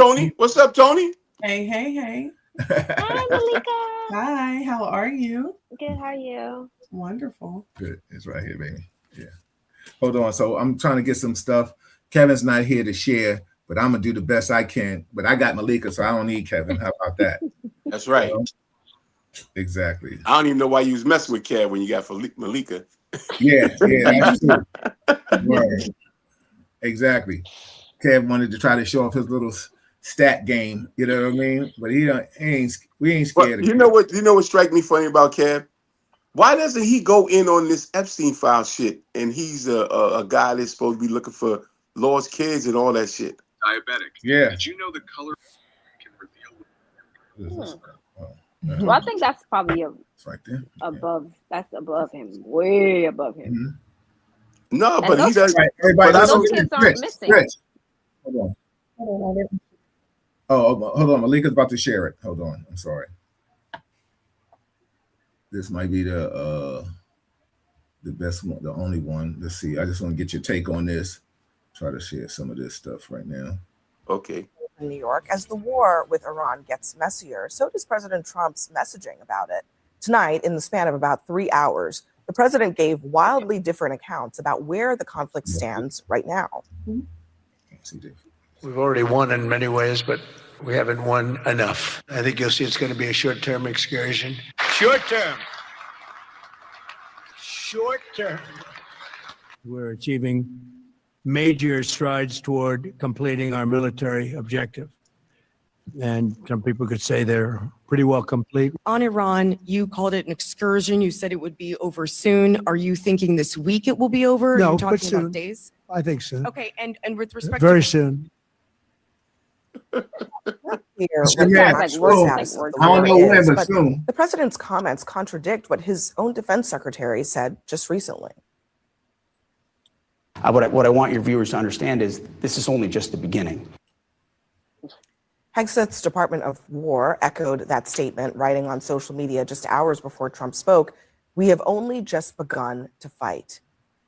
Tony? Hey. Hi, Malika. Hi, how are you? Good. How are you? Wonderful. Good. It's right here, baby. Yeah. Hold on. So I'm trying to get some stuff. Kevin's not here to share, but I'm gonna do the best I can. But I got Malika, so I don't need Kevin. How about that? That's right. Exactly. I don't even know why you was messing with Kev when you got Malika. Yeah, that's true. Right. Exactly. Kev wanted to try to show off his little stat game. You know what I mean? But we ain't scared. But you know what strike me funny about Kev? Why doesn't he go in on this Epstein file shit? And he's a guy that's supposed to be looking for lost kids and all that shit. Diabetic. Yeah. Did you know the color can reveal? Well, I think that's probably It's right there. above. That's above him. Way above him. No, And but he those- does. Right, everybody, But those kids aren't missing. Rich. Hold on. Hold on. Malika's about to share it. Hold on. I'm sorry. This might be the best one, the only one. Let's see. I just want to get your take on this. Try to share some of this stuff right now. Okay. In New York, as the war with Iran gets messier, so does President Trump's messaging about it. Tonight, in the span of about 3 hours, the president gave wildly different accounts about where the conflict stands right now. See this. We've already won in many ways, but we haven't won enough. I think you'll see it's going to be a short-term excursion. Short-term. We're achieving major strides toward completing our military objective. And some people could say they're pretty well complete. On Iran, you called it an excursion. You said it would be over soon. Are you thinking this week it will be over? No, Are you but talking soon. about days? I think so. Okay, and with respect Very to soon. Here, Yeah, what like the words, status like of the I don't know war when, is, but but soon. the president's comments contradict what his own defense secretary said just recently. What I want your viewers to understand is this is only just the beginning. Hegseth's Department of War echoed that statement, writing on social media just hours before Trump spoke, "We have only just begun to fight."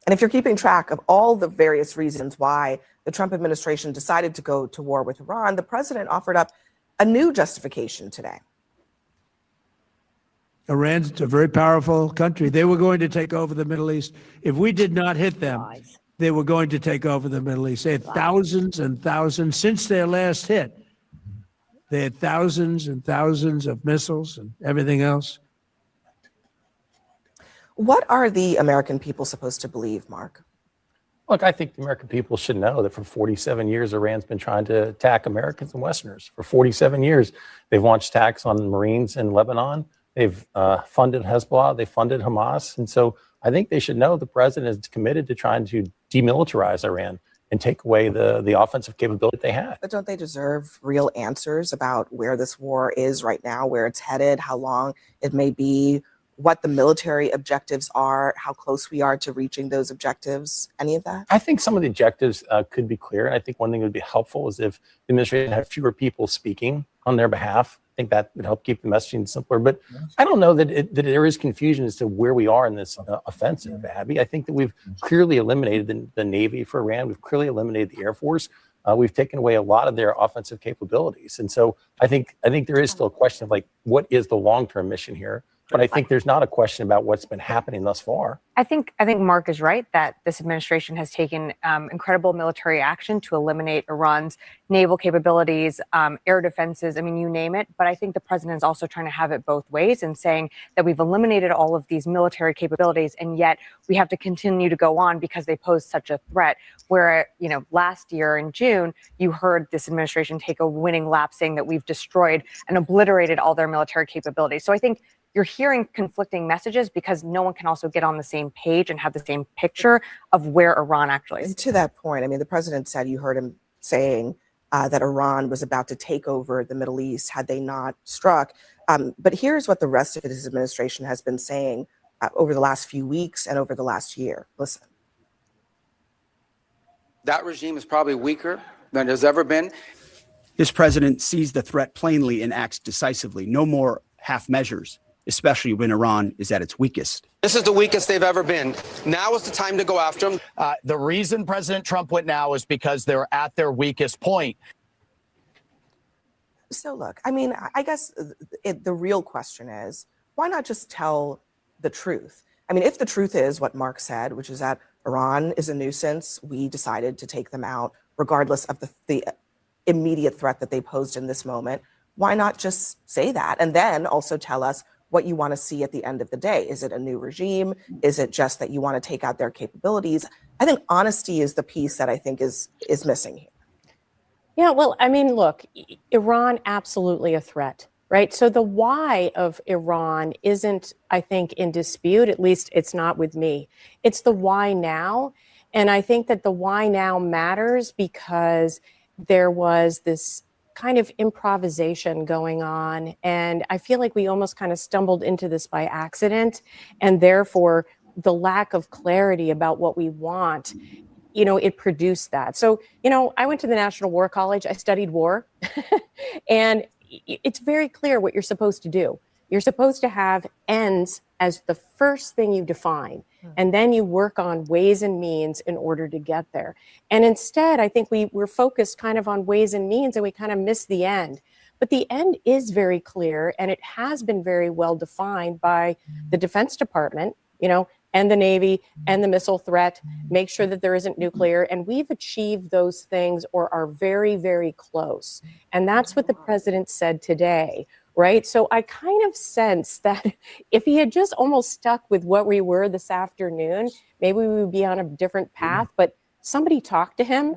And if you're keeping track of all the various reasons why the Trump administration decided to go to war with Iran, the president offered up a new justification today. Iran's a very powerful country. They were going to take over the Middle East. If we did not hit them, Lies. they were going to take over the Middle East. They had thousands and thousands since their last hit. They had thousands and thousands of missiles and everything else. What are the American people supposed to believe, Mark? Look, I think the American people should know that for 47 years, Iran's been trying to attack Americans and Westerners. For 47 years, they've launched attacks on Marines in Lebanon. They've funded Hezbollah. They funded Hamas. And so I think they should know the president is committed to trying to demilitarize Iran. and take away the offensive capability they had. But don't they deserve real answers about where this war is right now, where it's headed, how long it may be, what the military objectives are, how close we are to reaching those objectives, any of that? I think some of the objectives could be clear. And I think one thing that would be helpful is if the administration had fewer people speaking on their behalf. I think that would help keep the messaging simpler. But I don't know that there is confusion as to where we are in this offensive, Abby. I think that we've clearly eliminated the Navy for Iran. We've clearly eliminated the Air Force. We've taken away a lot of their offensive capabilities. And so I think there is still a question of like, what is the long-term mission here? But I think there's not a question about what's been happening thus far. I think Mark is right that this administration has taken incredible military action to eliminate Iran's naval capabilities, air defenses, I mean, you name it. But I think the president is also trying to have it both ways and saying that we've eliminated all of these military capabilities, and yet we have to continue to go on because they pose such a threat. Where, last year in June, you heard this administration take a winning lap saying that we've destroyed and obliterated all their military capabilities. So I think you're hearing conflicting messages because no one can also get on the same page and have the same picture of where Iran actually is. And to that point, I mean, the president said, you heard him saying that Iran was about to take over the Middle East had they not struck. But here's what the rest of his administration has been saying over the last few weeks and over the last year. Listen. That regime is probably weaker than it has ever been. This president sees the threat plainly and acts decisively. No more half measures, especially when Iran is at its weakest. This is the weakest they've ever been. Now is the time to go after them. The reason President Trump went now is because they're at their weakest point. So look, I mean, I guess the real question is, why not just tell the truth? I mean, if the truth is what Mark said, which is that Iran is a nuisance, we decided to take them out regardless of the immediate threat that they posed in this moment, why not just say that? And then also tell us what you want to see at the end of the day. Is it a new regime? Is it just that you want to take out their capabilities? I think honesty is the piece that I think is missing here. Yeah, well, I mean, look, Iran, absolutely a threat, right? So the why of Iran isn't, I think, in dispute. At least it's not with me. It's the why now. And I think that the why now matters because there was this kind of improvisation going on. And I feel like we almost kind of stumbled into this by accident. And therefore, the lack of clarity about what we want, it produced that. So, I went to the National War College. I studied war. And it's very clear what you're supposed to do. You're supposed to have ends as the first thing you define. And then you work on ways and means in order to get there. And instead, I think we're focused kind of on ways and means and we kind of miss the end. But the end is very clear and it has been very well defined by the Defense Department, and the Navy and the missile threat, make sure that there isn't nuclear. And we've achieved those things or are very, very close. And that's what the president said today. Right. So I kind of sense that if he had just almost stuck with what we were this afternoon, maybe we would be on a different path. But somebody talked to him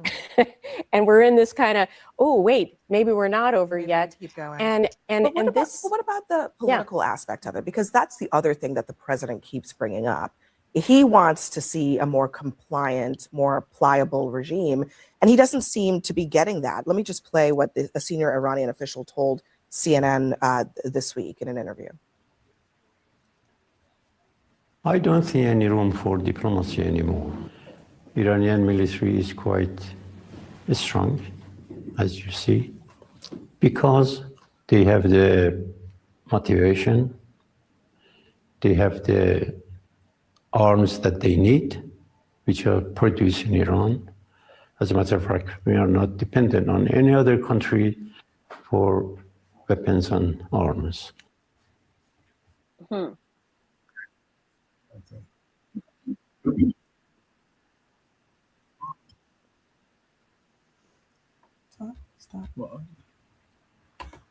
and we're in this kind of, oh, wait, maybe we're not over yet. Keep going. But what about the political aspect of it? Because that's the other thing that the president keeps bringing up. He wants to see a more compliant, more pliable regime, and he doesn't seem to be getting that. Let me just play what a senior Iranian official told CNN this week in an interview. I don't see any room for diplomacy anymore. Iranian military is quite strong, as you see, because they have the motivation, they have the arms that they need, which are produced in Iran. As a matter of fact, we are not dependent on any other country for weapons and arms. Stop.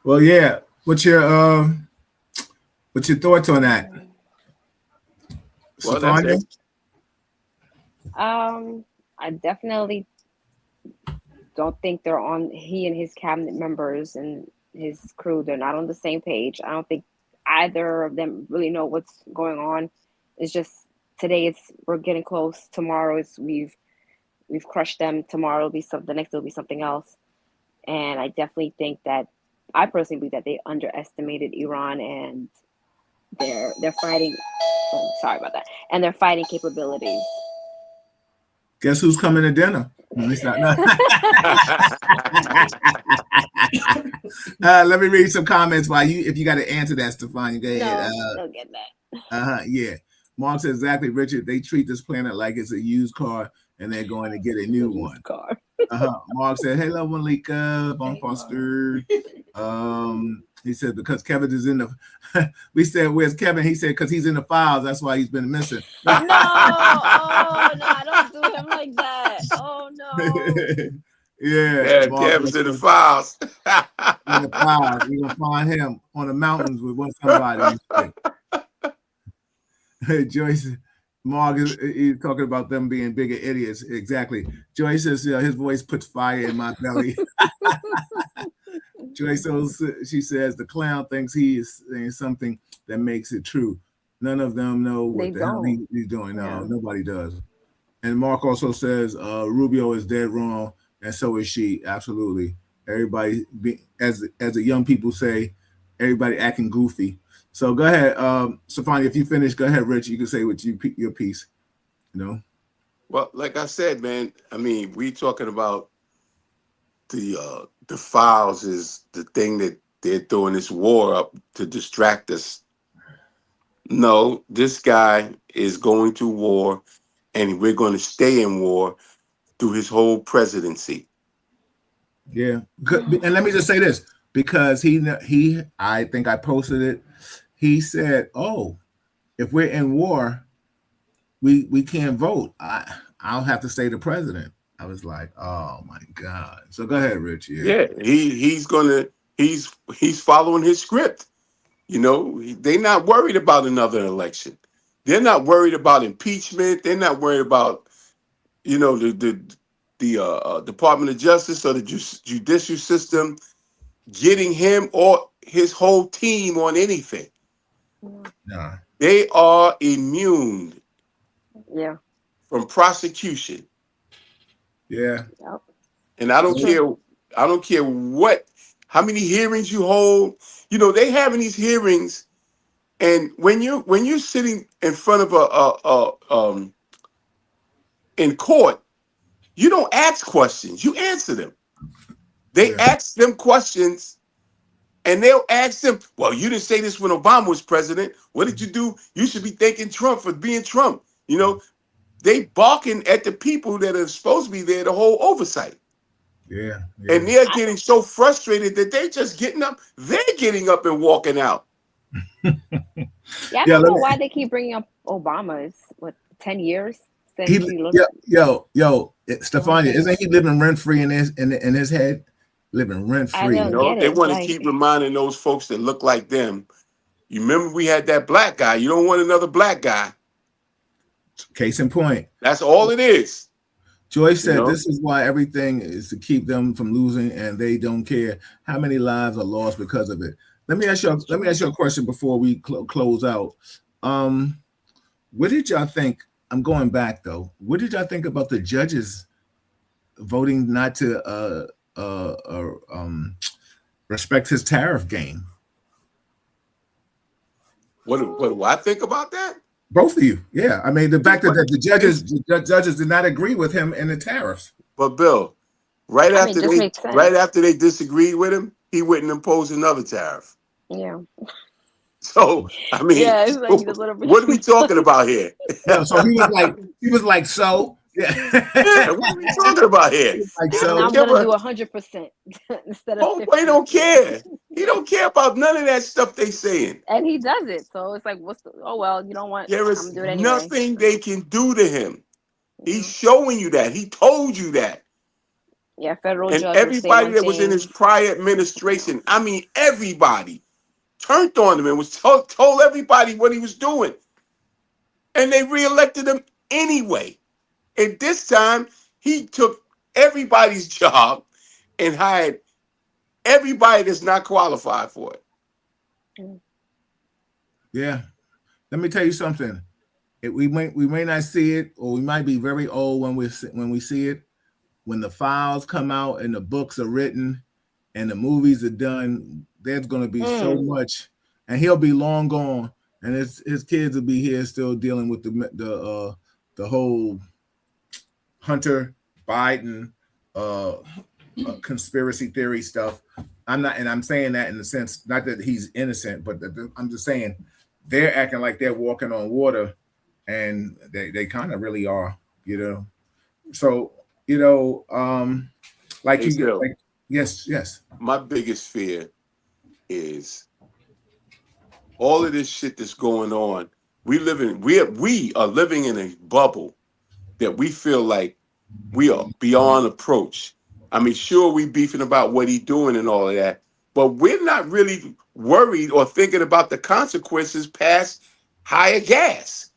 Well, yeah. What's your thoughts on that? Well, that's it. I definitely don't think he and his cabinet members and his crew, they're not on the same page. I don't think either of them really know what's going on. It's just today we're getting close. Tomorrow we've we've crushed them. Tomorrow will be something. The next will be something else. And I definitely think that I personally believe that they underestimated Iran and their fighting. Oh, sorry about that. And their fighting capabilities. Guess who's coming to dinner? No, it's not. No. Let me read some comments while if you got to answer that, Stefan, you go ahead. Don't get that. Yeah. Mark says exactly, Richard. They treat this planet like it's a used car, and they're going to get a new one. Car. Mark said, "Hello, Malika, Von Foster." He said because Kevin is in the. We said, "Where's Kevin?" He said because he's in the files. That's why he's been missing. No, don't do him like that. Oh no. Yeah, Kevin's in the files. In the files, we gonna find him on the mountains with somebody. Joyce, Mark is talking about them being bigger idiots. Exactly. Joyce says his voice puts fire in my belly. Joyce, she says the clown thinks he is saying something that makes it true. None of them know what the hell he's doing. No, nobody does. And Mark also says Rubio is dead wrong, and so is she. Absolutely. Everybody, as the young people say, everybody acting goofy. So go ahead, Stefania, if you finish, go ahead, Rich. You can say what your piece. Well, like I said, man, I mean, we talking about the files is the thing that they're throwing this war up to distract us. No, this guy is going to war, and we're going to stay in war through his whole presidency. Yeah, and let me just say this, because he I think I posted it. He said, "Oh, if we're in war, we can't vote. I'll have to stay the president." I was like, "Oh my God!" So go ahead, Rich. Yeah, he's following his script. They're not worried about another election. They're not worried about impeachment. They're not worried about the Department of Justice or the judicial system getting him or his whole team on anything. Nah. They are immune from prosecution. Yeah. And I don't care how many hearings you hold. They having these hearings, and when you're sitting in front of in court, you don't ask questions, you answer them. They ask them questions, and they'll ask them, well, you didn't say this when Obama was president. What did you do? You should be thanking Trump for being Trump. They barking at the people that are supposed to be there to hold oversight. Yeah. And they're getting so frustrated that they're just getting up. They're getting up and walking out. I don't know why they keep bringing up Obama's 10 years since he looked. Stefania, isn't he living rent free in his head? Living rent free. They want to keep reminding those folks that look like them. You remember we had that black guy. You don't want another black guy. Case in point. That's all it is. Joyce said this is why everything is to keep them from losing, and they don't care how many lives are lost because of it. Let me ask you a question before we close out. What did y'all think? I'm going back though. What did y'all think about the judges voting not to respect his tariff game? What do I think about that? Both of you, yeah. I mean, the fact that the judges did not agree with him in the tariffs. But Bill, right after they disagreed with him, he wouldn't impose another tariff. Yeah. So I mean, it's like a little bit. What are we talking about here? Yeah, so he was like, so. Yeah. What are we talking about here? Like, so I'm gonna do 100% instead of. Homeboy don't care. He don't care about none of that stuff they saying. And he does it. So it's like, you don't want. There is nothing they can do to him. He's showing you that. He told you that. Yeah, federal and judge. Everybody that was in his prior administration, I mean, everybody turned on him and was told everybody what he was doing. And they reelected him anyway. And this time, he took everybody's job and hired everybody that's not qualified for it. Yeah. Let me tell you something. we may not see it, or we might be very old when we see it. When the files come out and the books are written and the movies are done, there's going to be so much, and he'll be long gone, and his kids will be here still dealing with the whole Hunter Biden conspiracy theory stuff. I'm saying that in the sense, not that he's innocent, but I'm just saying they're acting like they're walking on water, and they kind of really are, you know. So, you know, like Hey, you get, Bill, like, yes. my biggest fear is all of this shit that's going on. We are living in a bubble that we feel like we are beyond approach. I mean, sure, we beefing about what he's doing and all of that, but we're not really worried or thinking about the consequences past higher gas.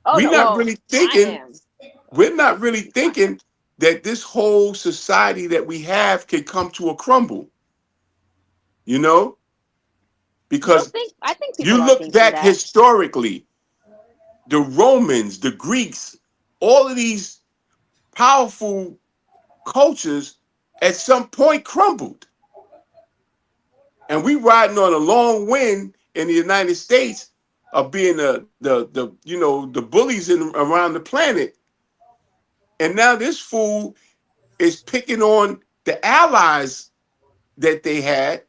We're not really thinking that this whole society that we have can come to a crumble. You know? Because I think you people are look thinking back that. historically, the Romans, the Greeks, all of these powerful cultures at some point crumbled. And we riding on a long wind in the United States of being the bullies around the planet. And now this fool is picking on the allies that they had.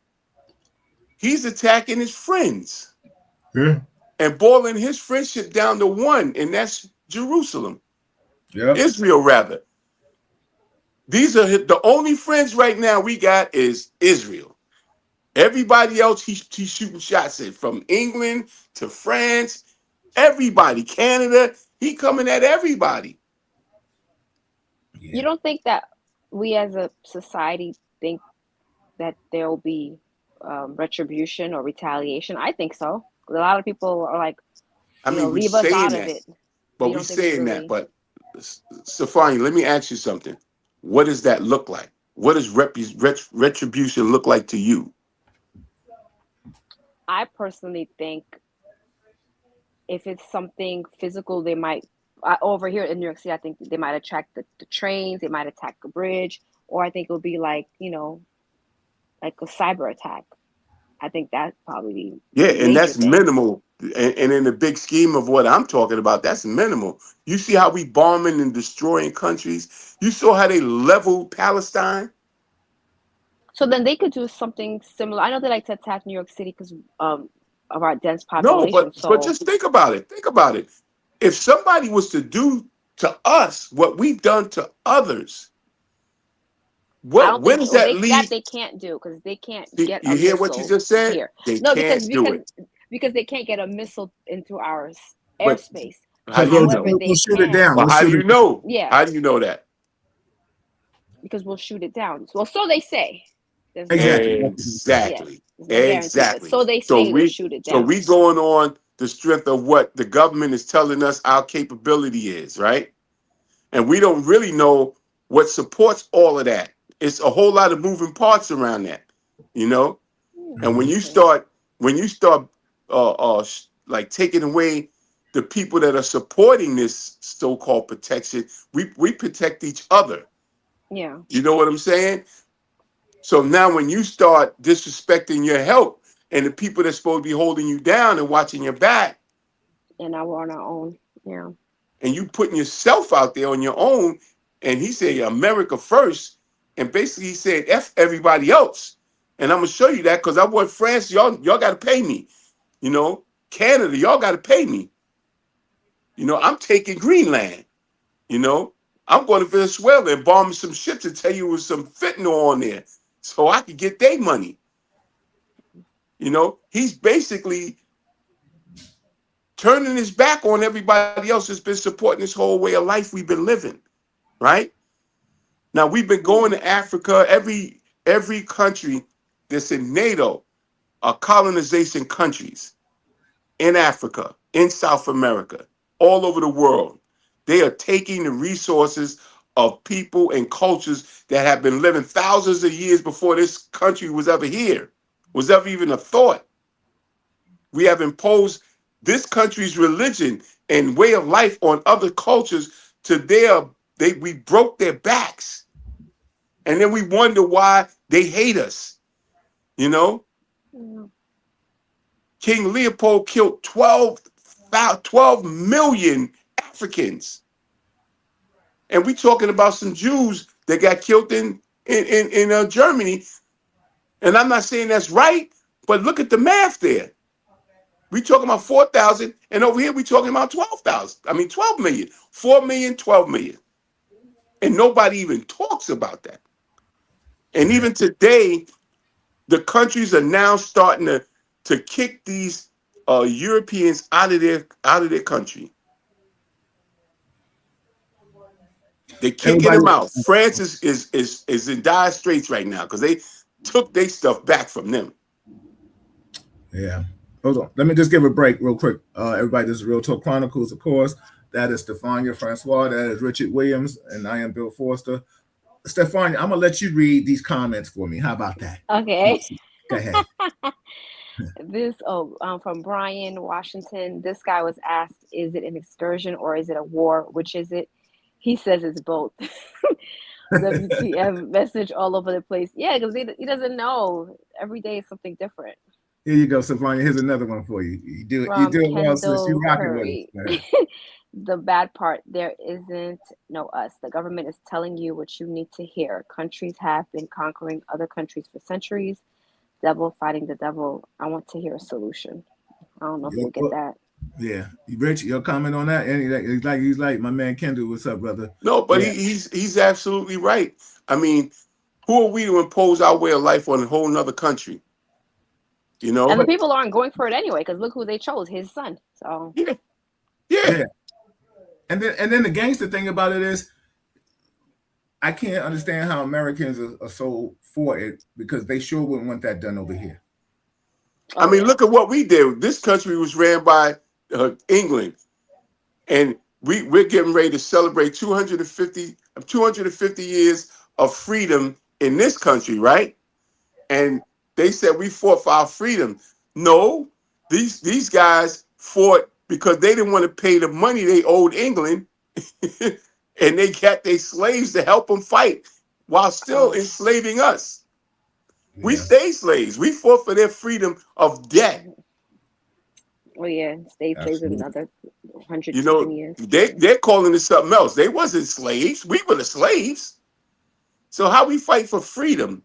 He's attacking his friends. Yeah. And boiling his friendship down to one, and that's Jerusalem. Yeah. Israel, rather. These are the only friends right now we got is Israel. Everybody else he's shooting shots at, from England to France, everybody, Canada, he coming at everybody. You don't think that we as a society think that there will be retribution or retaliation? I think so. A lot of people are like, leave us out of it. But we're saying that. But Stefani, let me ask you something. What does that look like? What does retribution look like to you? I personally think if it's something physical, they might, over here in New York City, I think they might attack the trains, they might attack a bridge, or I think it'll be like, like a cyber attack. I think that's probably and that's minimal. And in the big scheme of what I'm talking about, that's minimal. You see how we bombing and destroying countries? You saw how they leveled Palestine? So then they could do something similar. I know they like to attack New York City because of our dense population. No, but just think about it. Think about it. If somebody was to do to us what we've done to others, when does that lead? That they can't do because they can't get. You hear what you just said? Here. They can't do it because they can't get a missile into our airspace. How do you know? We'll shoot it down. Well, how do you know? Yeah. How do you know that? Because we'll shoot it down. Well, so they say. Exactly. Exactly. So they say we'll shoot it down. So we going on the strength of what the government is telling us our capability is, right? And we don't really know what supports all of that. It's a whole lot of moving parts around that, you know? And when you start like taking away the people that are supporting this so-called protection, we protect each other. Yeah. You know what I'm saying? So now when you start disrespecting your help and the people that's supposed to be holding you down and watching your back, and now we're on our own, yeah. And you putting yourself out there on your own, and he said America first, and basically he said F everybody else. And I'm gonna show you that because I want France, y'all gotta pay me. You know, Canada, y'all gotta pay me. You know, I'm taking Greenland. You know, I'm going to Venezuela and bombing some ships and tell you with some fentanyl on there so I could get their money. You know, he's basically turning his back on everybody else that's been supporting this whole way of life we've been living, right? Now, we've been going to Africa. Every country that's in NATO are colonization countries in Africa, in South America, all over the world. They are taking the resources of people and cultures that have been living thousands of years before this country was ever here, was ever even a thought. We have imposed this country's religion and way of life on other cultures to we broke their backs. And then we wonder why they hate us. You know? Yeah. King Leopold killed 12 million Africans. And we talking about some Jews that got killed in Germany. And I'm not saying that's right, but look at the math there. We talking about 4,000, and over here we talking about 12,000. I mean, 12 million, 4 million, 12 million. And nobody even talks about that. And even today, the countries are now starting to kick these Europeans out of their country. They're kicking them out. France is in dire straits right now because they took their stuff back from them. Yeah. Hold on. Let me just give a break real quick. Everybody, this is Real Talk Chronicles, of course. That is Stefania Francois. That is Richard Williams. And I am Bill Forster. Stefania, I'm going to let you read these comments for me. How about that? Okay. Go ahead. This from Brian Washington. This guy was asked, is it an excursion or is it a war? Which is it? He says it's both. WTF message all over the place. Yeah, because he doesn't know. Every day is something different. Here you go, Stefania. Here's another one for you. You do it well, sis. You rocking with us. The bad part, there isn't no us. The government is telling you what you need to hear. Countries have been conquering other countries for centuries. Devil fighting the devil. I want to hear a solution. I don't know if you get that. Yeah, Rich, your comment on that? And he's like my man Kendall. What's up, brother? No, but he's absolutely right. I mean, who are we to impose our way of life on a whole nother country? You know, and the people aren't going for it anyway because look who they chose, his son. So yeah. And then the gangster thing about it is, I can't understand how Americans are so for it because they sure wouldn't want that done over here. I mean, look at what we did. This country was ran by England, and we're getting ready to celebrate 250 years of freedom in this country, right? And they said we fought for our freedom. No, these guys fought because they didn't want to pay the money they owed England, and they got their slaves to help them fight while still enslaving us. Yeah. We stayed slaves. We fought for their freedom of debt. Oh yeah, stayed slaves another 100 years. They're calling it something else. They wasn't slaves. We were the slaves. So how we fight for freedom?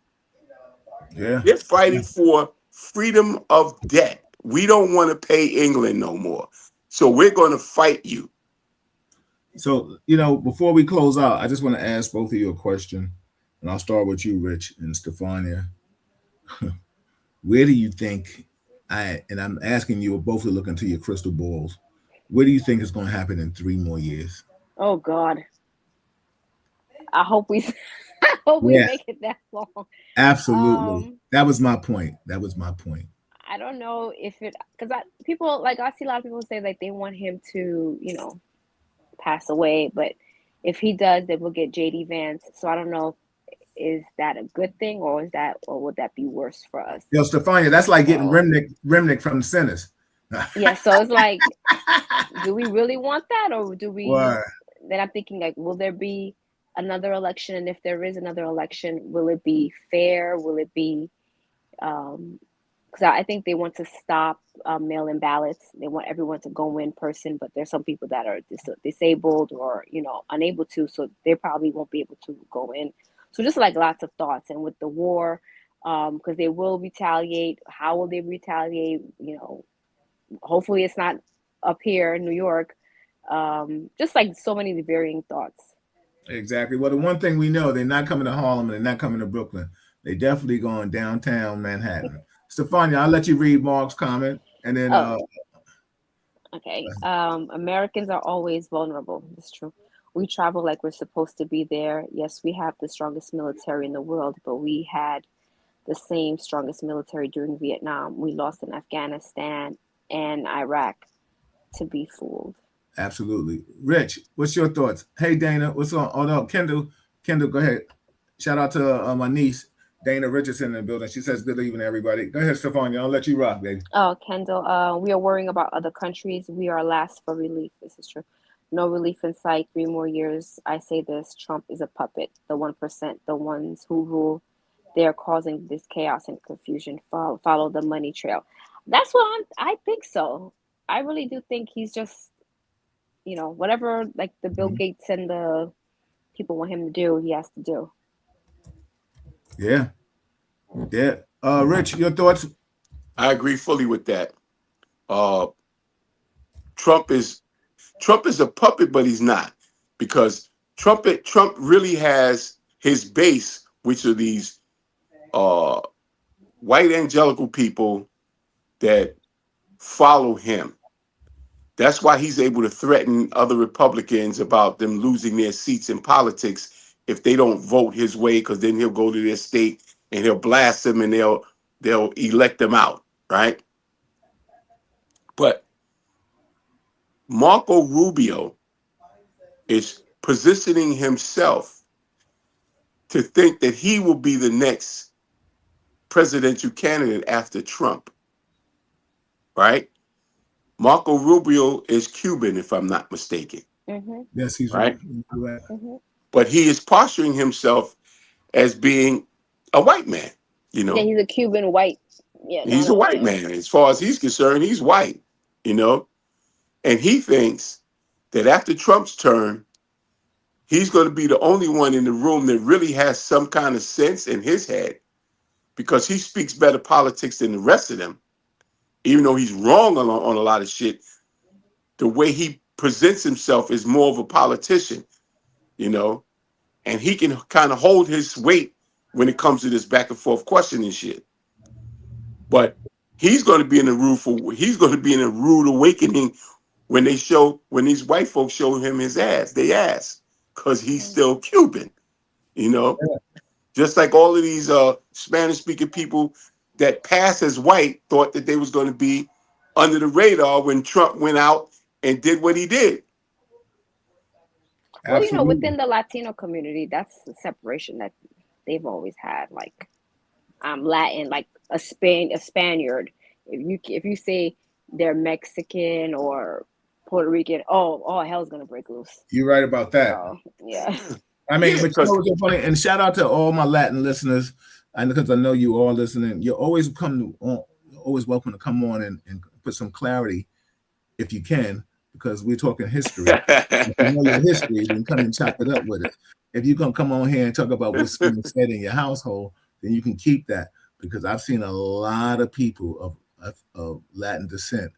Yeah, they're fighting for freedom of debt. We don't want to pay England no more. So we're going to fight you. So, before we close out, I just want to ask both of you a question. And I'll start with you, Rich and Stefania. Where do you think, and I'm asking you both to look into your crystal balls, what do you think is going to happen in 3 more years? Oh, God. I hope we make it that long. Absolutely. That was my point. I don't know if because I see a lot of people say like they want him to, pass away, but if he does, then we'll get JD Vance. So I don't know, is that a good thing or would that be worse for us? Yo, Stefania, that's like getting Remnick from the Sinners. Yeah, so it's like, do we really want that, or do we? What? Then I'm thinking like, will there be another election? And if there is another election, will it be fair? Will it be? Because I think they want to stop mail-in ballots. They want everyone to go in person, but there's some people that are disabled or unable to, so they probably won't be able to go in. So just like lots of thoughts. And with the war, because they will retaliate. How will they retaliate? Hopefully it's not up here in New York. Just like so many varying thoughts. Exactly. Well, the one thing we know, they're not coming to Harlem and they're not coming to Brooklyn. They definitely going downtown Manhattan. Stefania, I'll let you read Mark's comment, and then. Okay. Americans are always vulnerable. It's true. We travel like we're supposed to be there. Yes, we have the strongest military in the world, but we had the same strongest military during Vietnam. We lost in Afghanistan and Iraq. To be fooled. Absolutely. Rich, what's your thoughts? Hey, Dana, what's on? Oh, no, Kendall, go ahead. Shout out to my niece. Dana Richardson in the building. She says, good evening, everybody. Go ahead, Stefania. I'll let you rock, baby. Oh, Kendall, we are worrying about other countries. We are last for relief. This is true. No relief in sight. 3 more years. I say this. Trump is a puppet. The 1%, the ones who rule, they are causing this chaos and confusion. Follow the money trail. That's what I think so. I really do think he's just, whatever like the Bill Gates and the people want him to do, he has to do. Yeah. Yeah. Rich, your thoughts? I agree fully with that. Trump is a puppet, but he's not, because Trump really has his base, which are these white evangelical people that follow him. That's why he's able to threaten other Republicans about them losing their seats in politics if they don't vote his way, because then he'll go to their state and he'll blast them and they'll elect them out, right? But Marco Rubio is positioning himself to think that he will be the next presidential candidate after Trump, right? Marco Rubio is Cuban, if I'm not mistaken. Mm-hmm. Yes, he's right. Mm-hmm. But he is posturing himself as being a white man, Yeah, he's a Cuban white. Yeah, he's a white man. As far as he's concerned, he's white, and he thinks that after Trump's term, he's going to be the only one in the room that really has some kind of sense in his head, because he speaks better politics than the rest of them. Even though he's wrong on a lot of shit, the way he presents himself is more of a politician, and he can kind of hold his weight when it comes to this back and forth questioning shit. But he's going to be in a rude awakening when these white folks show him they ass, because he's still Cuban, just like all of these Spanish speaking people that pass as white thought that they was going to be under the radar when Trump went out and did what he did. Well, within the Latino community, that's the separation that they've always had. Like, I'm Latin, like a Spaniard. If you say they're Mexican or Puerto Rican, all hell's gonna break loose. You're right about that. So, yeah. I mean, but you know what's so funny? And shout out to all my Latin listeners. And because I know you all listening, you're always welcome to come on and put some clarity if you can, because we're talking history. If you know your history, then come and chop it up with it. If you're gonna come on here and talk about what's being said in your household, then you can keep that, because I've seen a lot of people of Latin descent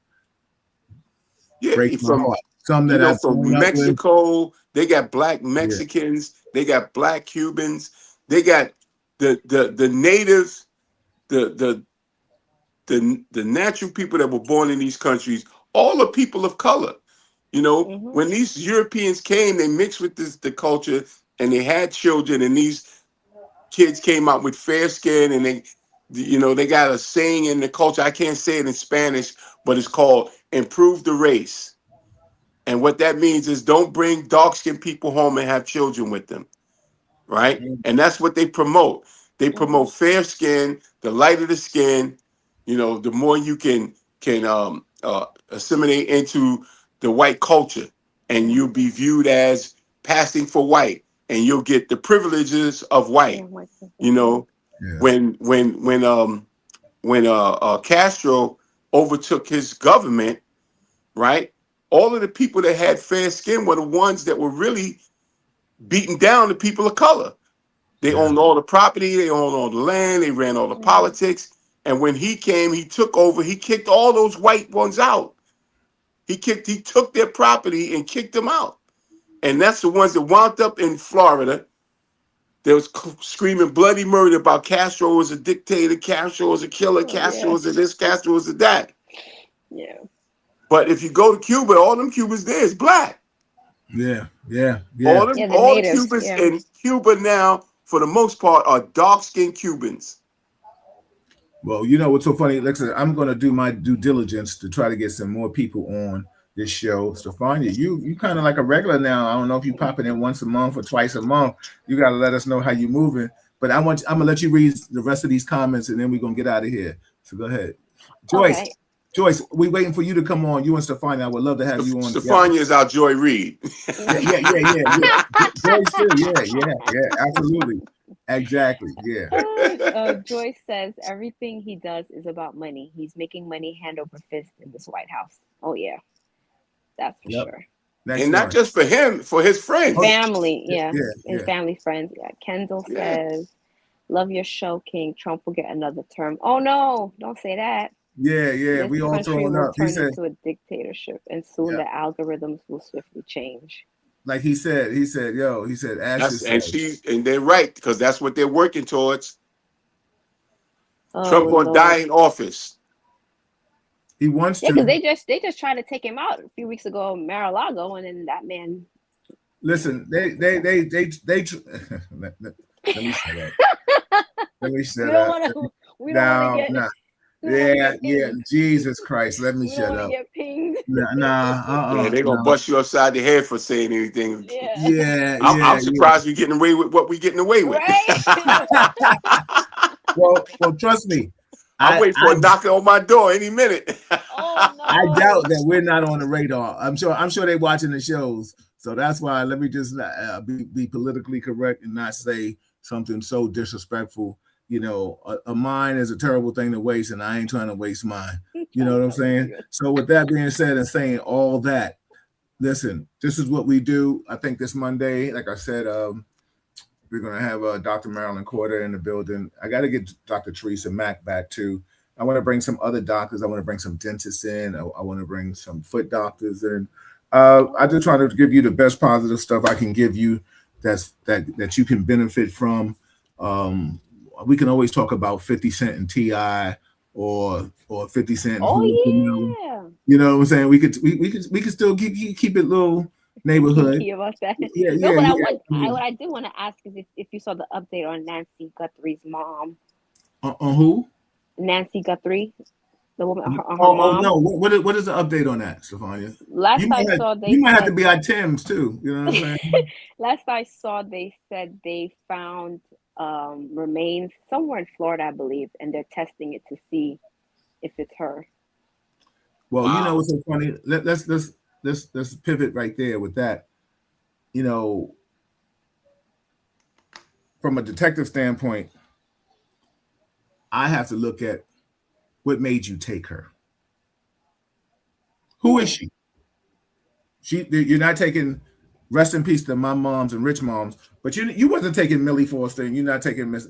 break my heart. Some that from Mexico, they got black Mexicans, they got black Cubans, they got the natives, the natural people that were born in these countries, all the people of color. When these Europeans came, they mixed with the culture and they had children, and these kids came out with fair skin, and they got a saying in the culture. I can't say it in Spanish, but it's called "improve the race." And what that means is don't bring dark-skinned people home and have children with them. Right? And that's what they promote. They promote fair skin, the lighter the skin, the more you can assimilate into the white culture, and you'll be viewed as passing for white, and you'll get the privileges of white. When Castro overtook his government, right? All of the people that had fair skin were the ones that were really beating down the people of color. They owned all the property, they owned all the land, they ran all the politics. And when he came, he took over, he kicked all those white ones out. He took their property and kicked them out. And that's the ones that wound up in Florida. They was screaming bloody murder about Castro was a dictator, Castro was a killer, Castro was a this, Castro was a that. Yeah. But if you go to Cuba, all them Cubans there is black. Yeah. All the Cubans in Cuba now, for the most part, are dark-skinned Cubans. Well, you know what's so funny? Listen, I'm going to do my due diligence to try to get some more people on this show. Stefania, you kind of like a regular now. I don't know if you popping in once a month or twice a month. You got to let us know how you're moving, But I'm gonna let you read the rest of these comments, and then we're gonna get out of here. So go ahead, Joyce. Okay. Joyce, we waiting for you to come on. You and Stefania, I would love to have you on. Stefania is our Joy Reid. Yeah. Joyce too. Yeah, absolutely, exactly, yeah. Joyce says everything he does is about money. He's making money hand over fist in this White House. Oh yeah, that's for sure. And not just for him, for his friends. Family, his family friends. Yeah. Kendall says, "Love your show, King. Trump will get another term." Oh no, don't say that. Yeah, This we all country throwing will up. He turn said, into a dictatorship, and soon the algorithms will swiftly change. like he said, ask yourself. And they're right, because that's what they're working towards. Oh, Trump gonna Lord. die in office. He wants Yeah, because they just tried to take him out a few weeks ago in Mar-a-Lago, and then that man. Listen, they let me shut up. Let me shut up. We don't want to get. Yeah. Jesus Christ, let me shut up. Get pinged. Yeah, they're gonna bust you upside the head for saying anything. Yeah. I'm surprised we're getting away with what we're getting away with. Right? well, trust me. I'm waiting for a knock on my door any minute. I doubt that we're not on the radar. I'm sure they're watching the shows. So that's why let me just be politically correct and not say something so disrespectful. You know, a mind is a terrible thing to waste, and I ain't trying to waste mine. You know what I'm saying? So with that being said and saying all that, listen, this is what we do. I think this Monday, like I said, we're going to have Dr. Marilyn Corder in the building. I got to get Dr. Teresa Mack back too. I want to bring some other doctors. I want to bring some dentists in. I want to bring some foot doctors in. I just try to give you the best positive stuff I can give you that you can benefit from. We can always talk about 50 Cent and T.I. or 50 Cent. Oh yeah. You know what I'm saying? We could still keep it little neighborhood. About that. What I do want to ask is if you saw the update on Nancy Guthrie's mom. On who? Nancy Guthrie, the woman. Her Oh mom. no! What is the update on that, Stefania? Last I saw, you might have to be at Tim's too. You know what I'm saying? Last I saw, they said they found remains somewhere in Florida, I believe, and they're testing it to see if it's her. Well, you know what's so funny? Let's pivot right there with that. You know, from a detective standpoint, I have to look at what made you take her. Who is she? You're not taking. Rest in peace to my moms and rich moms, but you wasn't taking Millie Foster, and you're not taking Miss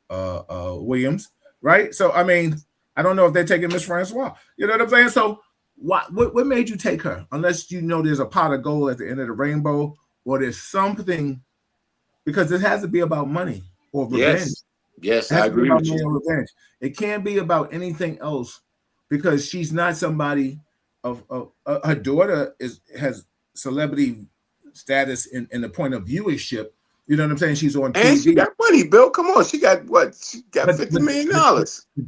Williams, right? So I mean, I don't know if they're taking Miss Francois. You know what I'm saying? So what made you take her? Unless you know there's a pot of gold at the end of the rainbow, or there's something, because it has to be about money or revenge. Yes, I agree with you. Revenge. It can't be about anything else, because she's not somebody of her daughter has celebrity status in the point of viewership. You know what I'm saying? She's on TV. And she got money, Bill. Come on, she got what? She got $50 million.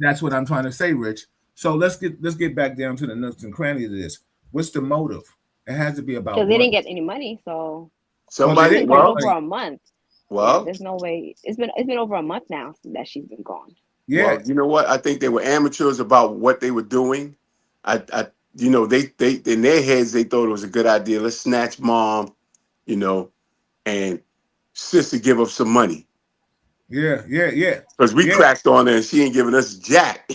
That's what I'm trying to say, Rich. So let's get back down to the nooks and crannies of this. What's the motive? It has to be about because they didn't get any money, so somebody it's been over a month. Well, there's no way. It's been over a month now that she's been gone. Yeah, well, you know what? I think they were amateurs about what they were doing. You know, they in their heads they thought it was a good idea. Let's snatch mom, you know, and sister give up some money. Yeah. Because we cracked on her and she ain't giving us jack.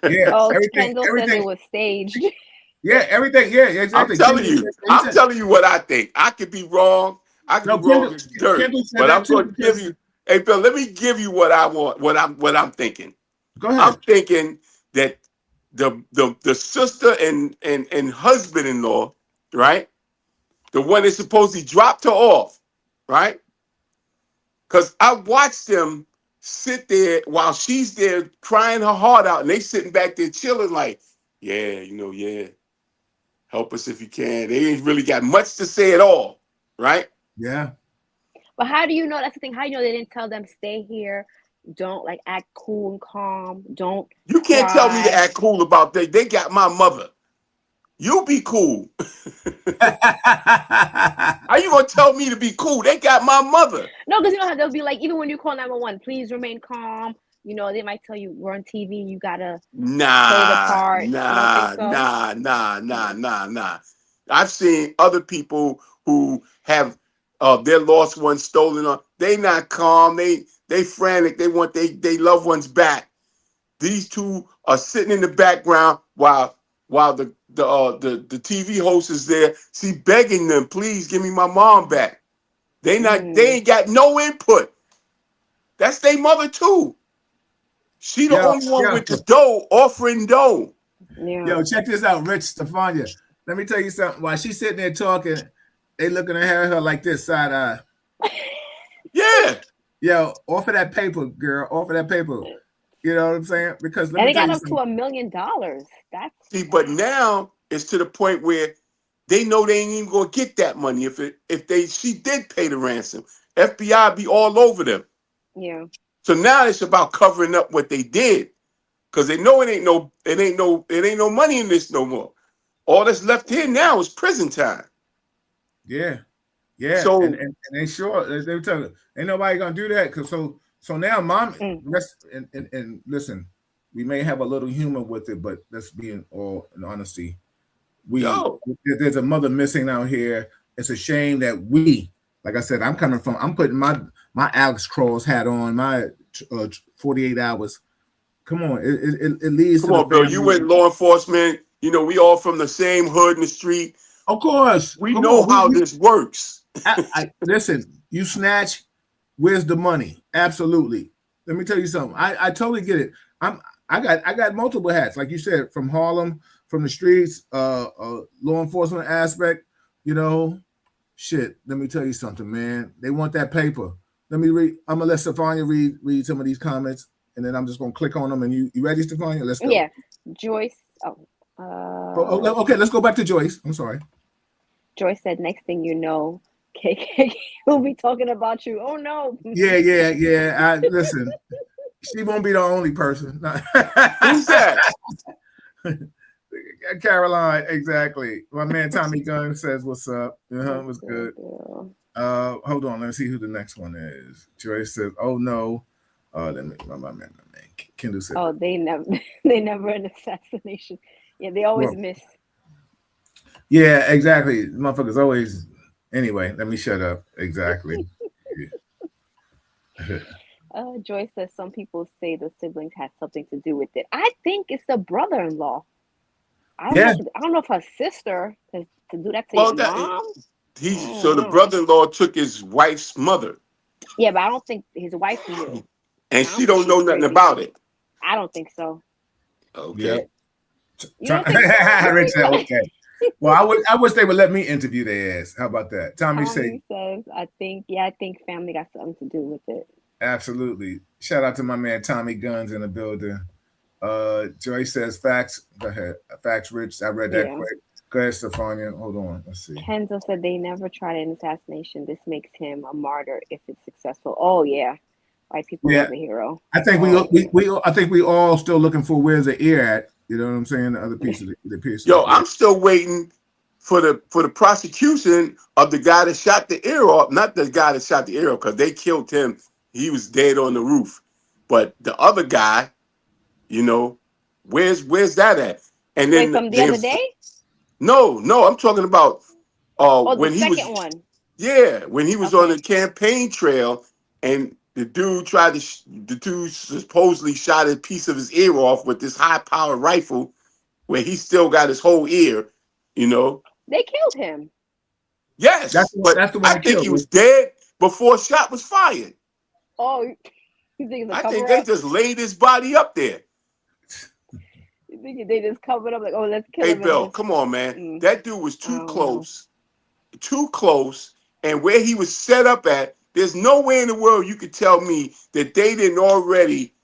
Yeah. Oh, Kendall said it was staged. Yeah, everything. Yeah, exactly. I'm telling you what I think. I could be wrong. I could be wrong as dirt. But I'm going to give you. Hey, Bill, let me give you what I want. What I'm thinking. Go ahead. I'm thinking that the sister and husband-in-law, right? The one that supposedly dropped her off, right? Because I watched them sit there while she's there crying her heart out, and they sitting back there chilling like, yeah, help us if you can. They ain't really got much to say at all, right? Yeah. But how do you know? That's the thing. How do you know they didn't tell them stay here? Don't act cool and calm. Don't. You can't tell me to act cool about that. They got my mother. You be cool. How you gonna tell me to be cool? They got my mother. No, because you know how they'll be like, even when you call 911, please remain calm. You know, they might tell you we're on TV. You gotta play the part. You don't think so? I've seen other people who have their lost ones stolen. They not calm. They frantic. They want they loved ones back. These two are sitting in the background while the TV host is there. See, begging them, please give me my mom back. They ain't got no input. That's their mother too. She the only one with the dough, offering dough. Yeah. Yo, check this out, Rich Stefania. Let me tell you something. While she's sitting there talking, they looking at her like this, side eye. Yeah. Yo, offer that paper, girl. Offer that paper. You know what I'm saying? Because And they got up to $1 million. That's but now it's to the point where they know they ain't even gonna get that money if she did pay the ransom. FBI be all over them. Yeah. So now it's about covering up what they did, because they know it ain't no money in this no more. All that's left here now is prison time. Yeah. So and they sure they tell you, ain't nobody gonna do that. Cause so now mom and listen, we may have a little humor with it, but let's be in honesty. There's a mother missing out here. It's a shame that like I said, I'm putting my Alex Cross hat on, my 48 hours. Come on, it leads. Come on, Bill. You went law enforcement. You know, we all from the same hood in the street. Of course. We know how this works. Listen, you snatch, where's the money? Absolutely. Let me tell you something. I totally get it. I got multiple hats, like you said, from Harlem, from the streets, law enforcement aspect, you know. Shit, let me tell you something, man. They want that paper. Let me read. I'm gonna let Stefania read some of these comments, and then I'm just gonna click on them. And you ready, Stefania? Let's go. Yeah, Joyce. Okay, let's go back to Joyce. I'm sorry. Joyce said, "Next thing you know, KK will be talking about you." Oh no. Yeah. Listen, she won't be the only person. Who's that? Caroline, exactly. My man Tommy Gunn says, "What's up?" What's good? Hold on, let me see who the next one is. Joyce says, "Oh no." Let me my man Kendall said, "Oh, they never an assassination. Yeah, they always miss." Yeah, exactly. Motherfuckers always. Anyway, let me shut up. Exactly. Joyce says some people say the siblings had something to do with it. I think it's the brother-in-law. I don't know if her sister has to do that to your mom. So the brother-in-law took his wife's mother. Yeah, but I don't think his wife knew. And she don't know nothing about it. I don't think so. Okay. Rich said, okay. Well, I wish they would let me interview their ass. How about that? Tommy says, I think family got something to do with it. Absolutely. Shout out to my man Tommy Guns in the building. Joyce says facts. Go ahead. Facts, Rich. I read that quick. Go ahead, Stefania. Hold on. Let's see. Kenzo said they never tried an assassination. This makes him a martyr if it's successful. Oh yeah. White people love a hero. I think we all still looking for where's the ear at. You know what I'm saying? The other piece of the piece. Yo, I'm still waiting for the prosecution of the guy that shot the ear off. Not the guy that shot the ear off, because they killed him. He was dead on the roof. But the other guy, you know, where's that at? And then from the other day? No, I'm talking about when the second one. Yeah, when he was on the campaign trail and the dude supposedly shot a piece of his ear off with this high-powered rifle, where he still got his whole ear. You know, they killed him. Yes, that's the one I think he was dead before a shot was fired. Oh, you think I think they just laid his body up there. You think they just covered up like, oh, let's kill him? Hey, Bill, come on, man. That dude was too close, and where he was set up at. There's no way in the world you could tell me that they didn't already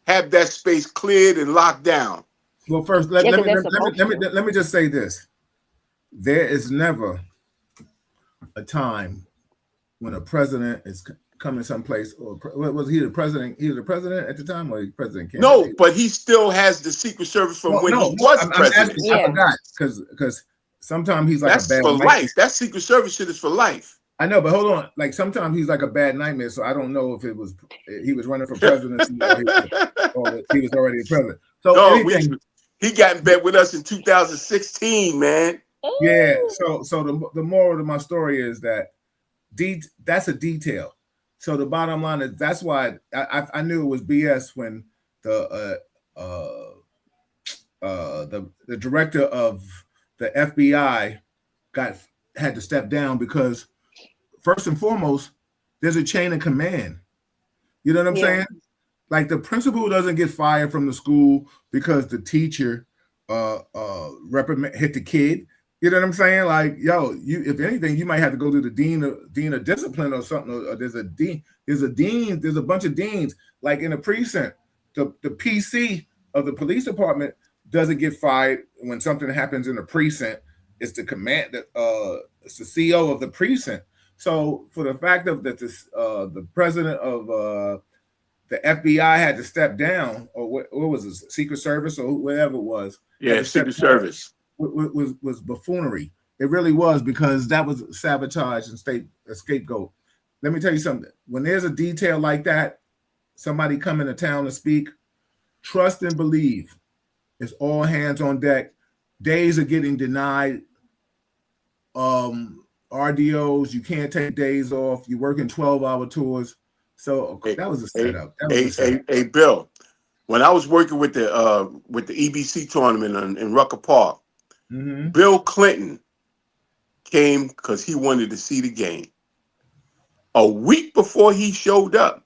have that space cleared and locked down. Well, first, let me just say this. There is never a time when a president is coming someplace, or was he the president? He was the president at the time, or he president? No, but he still has the Secret Service from when he was president. I forgot because sometimes he's like That's a bad for nightmare. life. That Secret Service shit is for life. I know, but hold on. Like sometimes he's like a bad nightmare, so I don't know if he was running for presidency or he was already a president. So no, he got in bed with us in 2016, man. Yeah. So the moral of my story is that that's a detail. So the bottom line is that's why I knew it was BS when the director of the FBI had to step down, because first and foremost, there's a chain of command. You know what I'm saying? Like the principal doesn't get fired from the school because the teacher hit the kid. You know what I'm saying? Like, yo, if anything, you might have to go to the dean of discipline or something. Or there's a dean, there's a bunch of deans. Like in a precinct, the PC of the police department doesn't get fired when something happens in the precinct. It's the command, it's the CEO of the precinct. So for the fact of that, the president of the FBI had to step down, or what was it, Secret Service or whatever it was? Yeah, Secret Service. Was buffoonery. It really was, because that was sabotage and a scapegoat. Let me tell you something. When there's a detail like that, somebody come into town to speak, trust and believe. It's all hands on deck. Days are getting denied. RDOs, you can't take days off. You're working 12-hour tours. So that was a setup. Hey, Bill, when I was working with the EBC tournament in Rucker Park, Bill Clinton came because he wanted to see the game. A week before he showed up,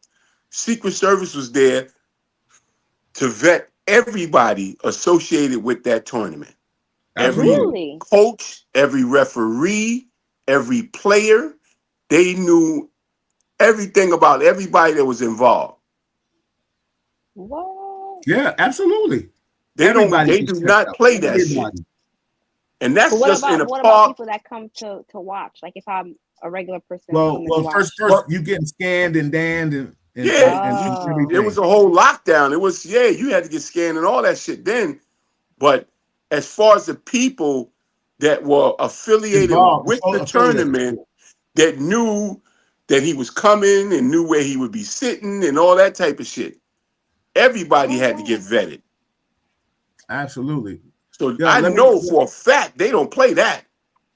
Secret Service was there to vet everybody associated with that tournament. Every coach, every referee, every player, they knew everything about everybody that was involved. What? Yeah, absolutely. They do not play that shit. And that's just in a what park. about people that come to watch? Like if I'm a regular person. Well, first you getting scanned and danned and it was a whole lockdown. It was you had to get scanned and all that shit then. But as far as the people that were affiliated with the tournament, that knew that he was coming and knew where he would be sitting and all that type of shit, everybody had to get vetted. Absolutely. So I know for a fact they don't play that.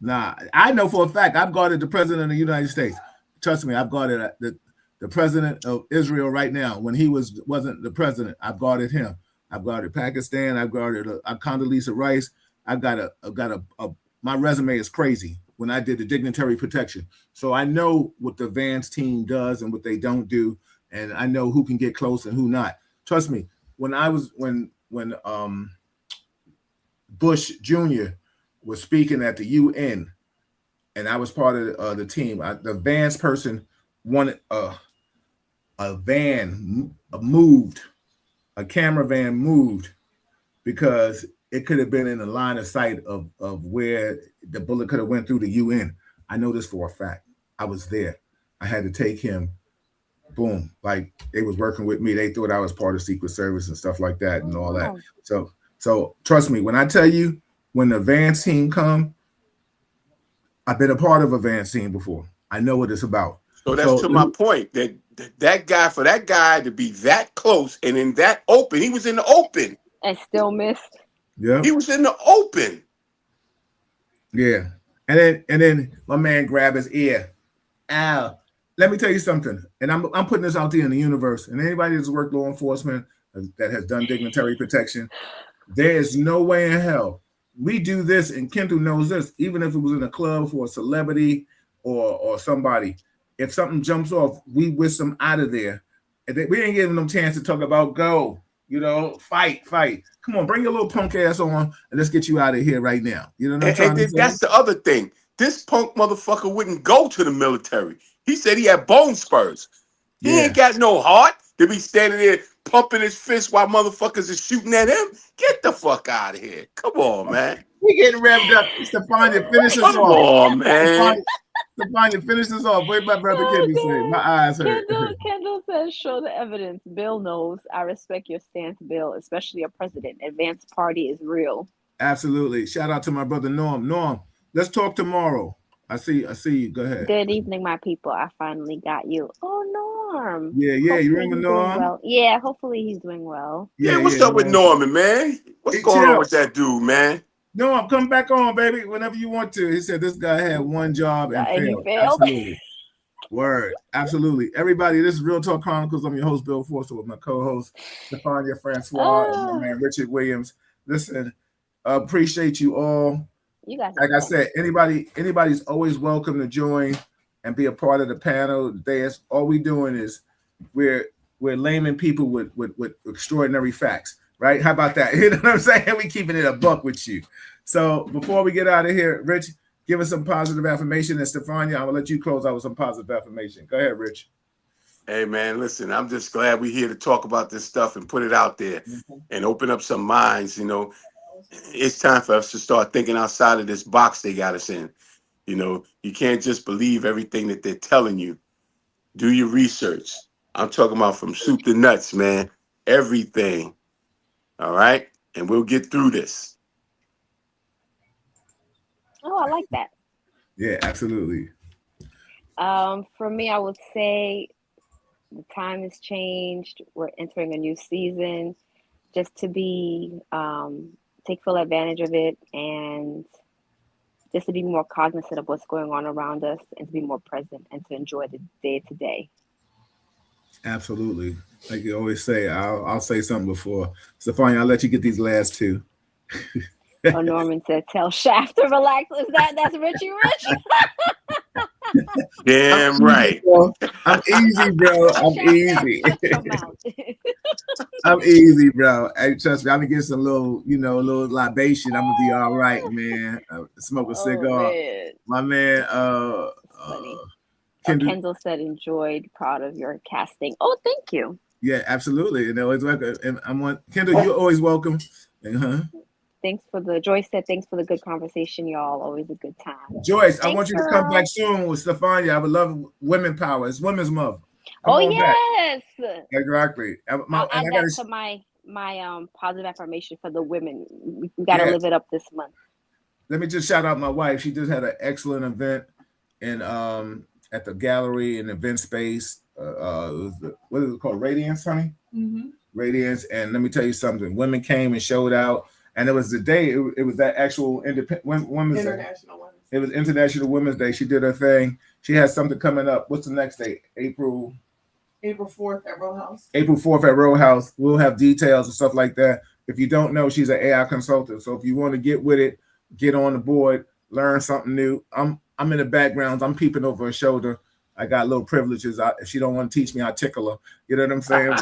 Nah, I know for a fact I've guarded the president of the United States. Trust me, I've guarded the president of Israel right now. When he wasn't the president, I've guarded him. I've guarded Pakistan. I've guarded Condoleezza Rice. I've got my resume is crazy when I did the dignitary protection. So I know what the Vance team does and what they don't do, and I know who can get close and who not. Trust me, when Bush Jr. was speaking at the UN, and I was part of the team. The Vance person wanted a van moved, a camera van moved, because it could have been in the line of sight of where the bullet could have went through the UN. I know this for a fact. I was there. I had to take him. Boom. Like they was working with me. They thought I was part of Secret Service and stuff like that and all that. So trust me, when I tell you, when the Vance team come, I've been a part of a Vance team before. I know what it's about. So that's to my point, that guy to be that close and in that open, he was in the open. And still missed. Yeah. He was in the open. Yeah. And then my man grabbed his ear. Ow. Let me tell you something. And I'm putting this out there in the universe. And anybody that's worked law enforcement that has done dignitary protection, there is no way in hell. We do this, and Kendall knows this, even if it was in a club for a celebrity or somebody. If something jumps off, we whisk them out of there. And we ain't giving them a chance to talk about go, fight. Come on, bring your little punk ass on, and let's get you out of here right now. You know what I'm trying to say? That's the other thing. This punk motherfucker wouldn't go to the military. He said he had bone spurs. He ain't got no heart to be standing there pumping his fist while motherfuckers are shooting at him. Get the fuck out of here. Come on, man. We getting revved up to find it. Finish us off. Come on, man. Stefania, finish this off. Wait, my brother Kendall say. My eyes hurt. Kendall says, show the evidence. Bill knows. I respect your stance, Bill, especially a president. Advanced party is real. Absolutely. Shout out to my brother Norm. Norm, let's talk tomorrow. I see you. Go ahead. Good evening, my people. I finally got you. Oh, Norm. Yeah. Hopefully You remember he's doing Norm? well. Yeah, hopefully he's doing well. Yeah, what's up with Norman, man? What's going on with that dude, man? Norm, come back on, baby, whenever you want to. He said this guy had one job and And he failed. failed. Absolutely. Word. Absolutely. Everybody, this is Real Talk Chronicles. I'm your host, Bill Forster, with my co-host, Stefania Francois, and my man, Richard Williams. Listen, appreciate you all. You guys, like I said, anybody's always welcome to join and be a part of the panel. That's all we doing is we're layman people with extraordinary facts, right? How about that? You know what I'm saying? We keeping it a buck with you. So before we get out of here, Rich, give us some positive affirmation, and Stefania, I'm gonna let you close out with some positive affirmation. Go ahead, Rich. Hey man, listen, I'm just glad we're here to talk about this stuff and put it out there and open up some minds. You know, it's time for us to start thinking outside of this box they got us in. You know, you can't just believe everything that they're telling you. Do your research. I'm talking about from soup to nuts, man. Everything. All right? And we'll get through this. Oh, I like that. Yeah, absolutely. For me, I would say the time has changed. We're entering a new season. Just to be take full advantage of it, and just to be more cognizant of what's going on around us, and to be more present, and to enjoy the day to day. Absolutely. Like you always say, I'll say something before. Stefania, I'll let you get these last two. Oh, Norman said, "Tell Shaft to relax." That's Richie Rich? Damn right. I'm easy, bro. I'm easy. I'm easy, bro. Hey, trust me, I'm gonna get some little libation. I'm gonna be all right, man. Smoke a cigar. Man. My man, Kendall said, "Enjoyed, proud of your casting." Oh, thank you. Yeah, absolutely. And always welcome. And Kendall, you're always welcome. Thanks for the Joyce said, "Thanks for the good conversation, y'all. Always a good time." Joyce, I Thanks, want you to girl. come back soon with Stefania. I would love women power. It's Women's Month. Come Oh on back. yes. Exactly. I'll add that to my positive affirmation for the women. We got to live it up this month. Let me just shout out my wife. She just had an excellent event in at the gallery and event space. What is it called? Radiance, honey? Mm-hmm. Radiance. And let me tell you something. Women came and showed out. And it was the day, it was that actual Women's Day. It was International Women's Day. She did her thing. She has something coming up. What's the next date? April 4th at Row House. April 4th at Row House. We'll have details and stuff like that. If you don't know, she's an AI consultant. So if you want to get with it, get on the board, learn something new. I'm in the background. I'm peeping over her shoulder. I got little privileges. If she don't want to teach me, I tickle her. You know what I'm saying?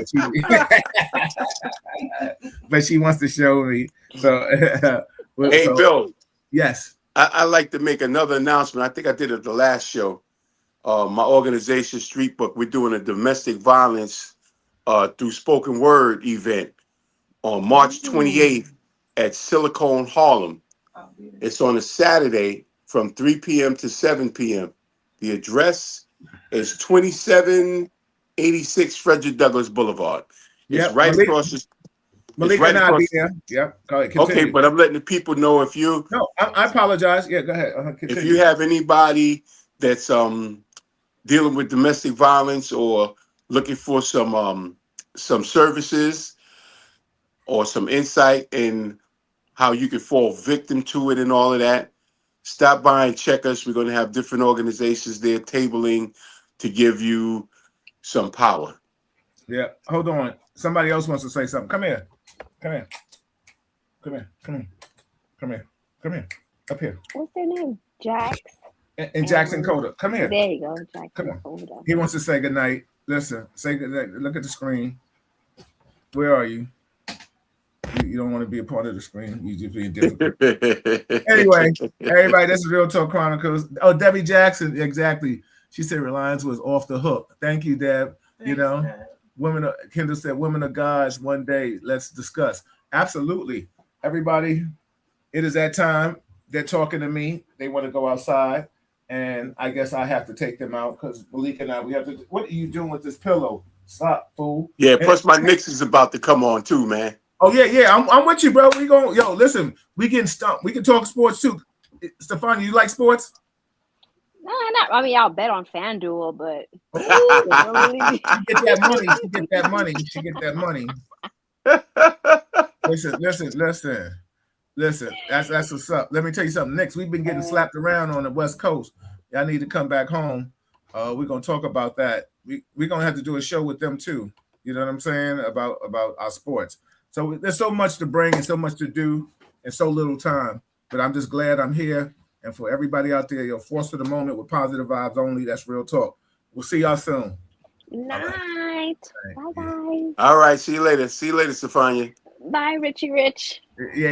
But she wants to show me. So, Hey, Bill. Yes. I'd like to make another announcement. I think I did it the last show. My organization, Street Book, we're doing a domestic violence through spoken word event on March 28th at Silicone Harlem. It's on a Saturday from 3 p.m. to 7 p.m. The address is 2786 Frederick Douglass Boulevard. It's right across the Malik and I'll be there. Yep. Okay, but I'm letting the people know if you. No, I apologize. Yeah, go ahead. If you have anybody that's dealing with domestic violence or looking for some services or some insight in how you can fall victim to it and all of that, stop by and check us. We're going to have different organizations there tabling to give you some power. Yeah. Hold on. Somebody else wants to say something. Come here. Come here. Come here. Come here. Come here. Come here. Up here. What's their name? Jax. And Jackson Coda. Come here. There you go, Jackson Come here. Coda. He wants to say goodnight. Listen, say goodnight. Look at the screen. Where are you? You don't want to be a part of the screen. You just being difficult. Anyway, everybody, this is Real Talk Chronicles. Oh, Debbie Jackson, exactly. She said Reliance was off the hook. Thank you, Deb. Thanks, Deb. Kendall said, women of gods, one day, let's discuss. Absolutely. Everybody, it is that time. They're talking to me. They want to go outside. and I guess I have to take them out because Malik and I, we have to. What are you doing with this pillow? Stop, fool. Yeah, plus my Knicks is about to come on too, man. Oh yeah, I'm with you, bro. We going listen. We getting stumped. We can talk sports too. Stefan, you like sports? No, not. I mean, I'll bet on FanDuel, but She get that money. She get that money. She get that money. Listen. That's what's up. Let me tell you something. Next, we've been getting slapped around on the West Coast. Y'all need to come back home. We're gonna talk about that. We're gonna have to do a show with them too. You know what I'm saying about our sports. So there's so much to bring and so much to do and so little time. But I'm just glad I'm here. And for everybody out there, you're forced for the moment with positive vibes only. That's real talk. We'll see y'all soon. night. Bye, guys. All right, see you later. See you later, Stefania. Bye, Richie Rich. Yeah.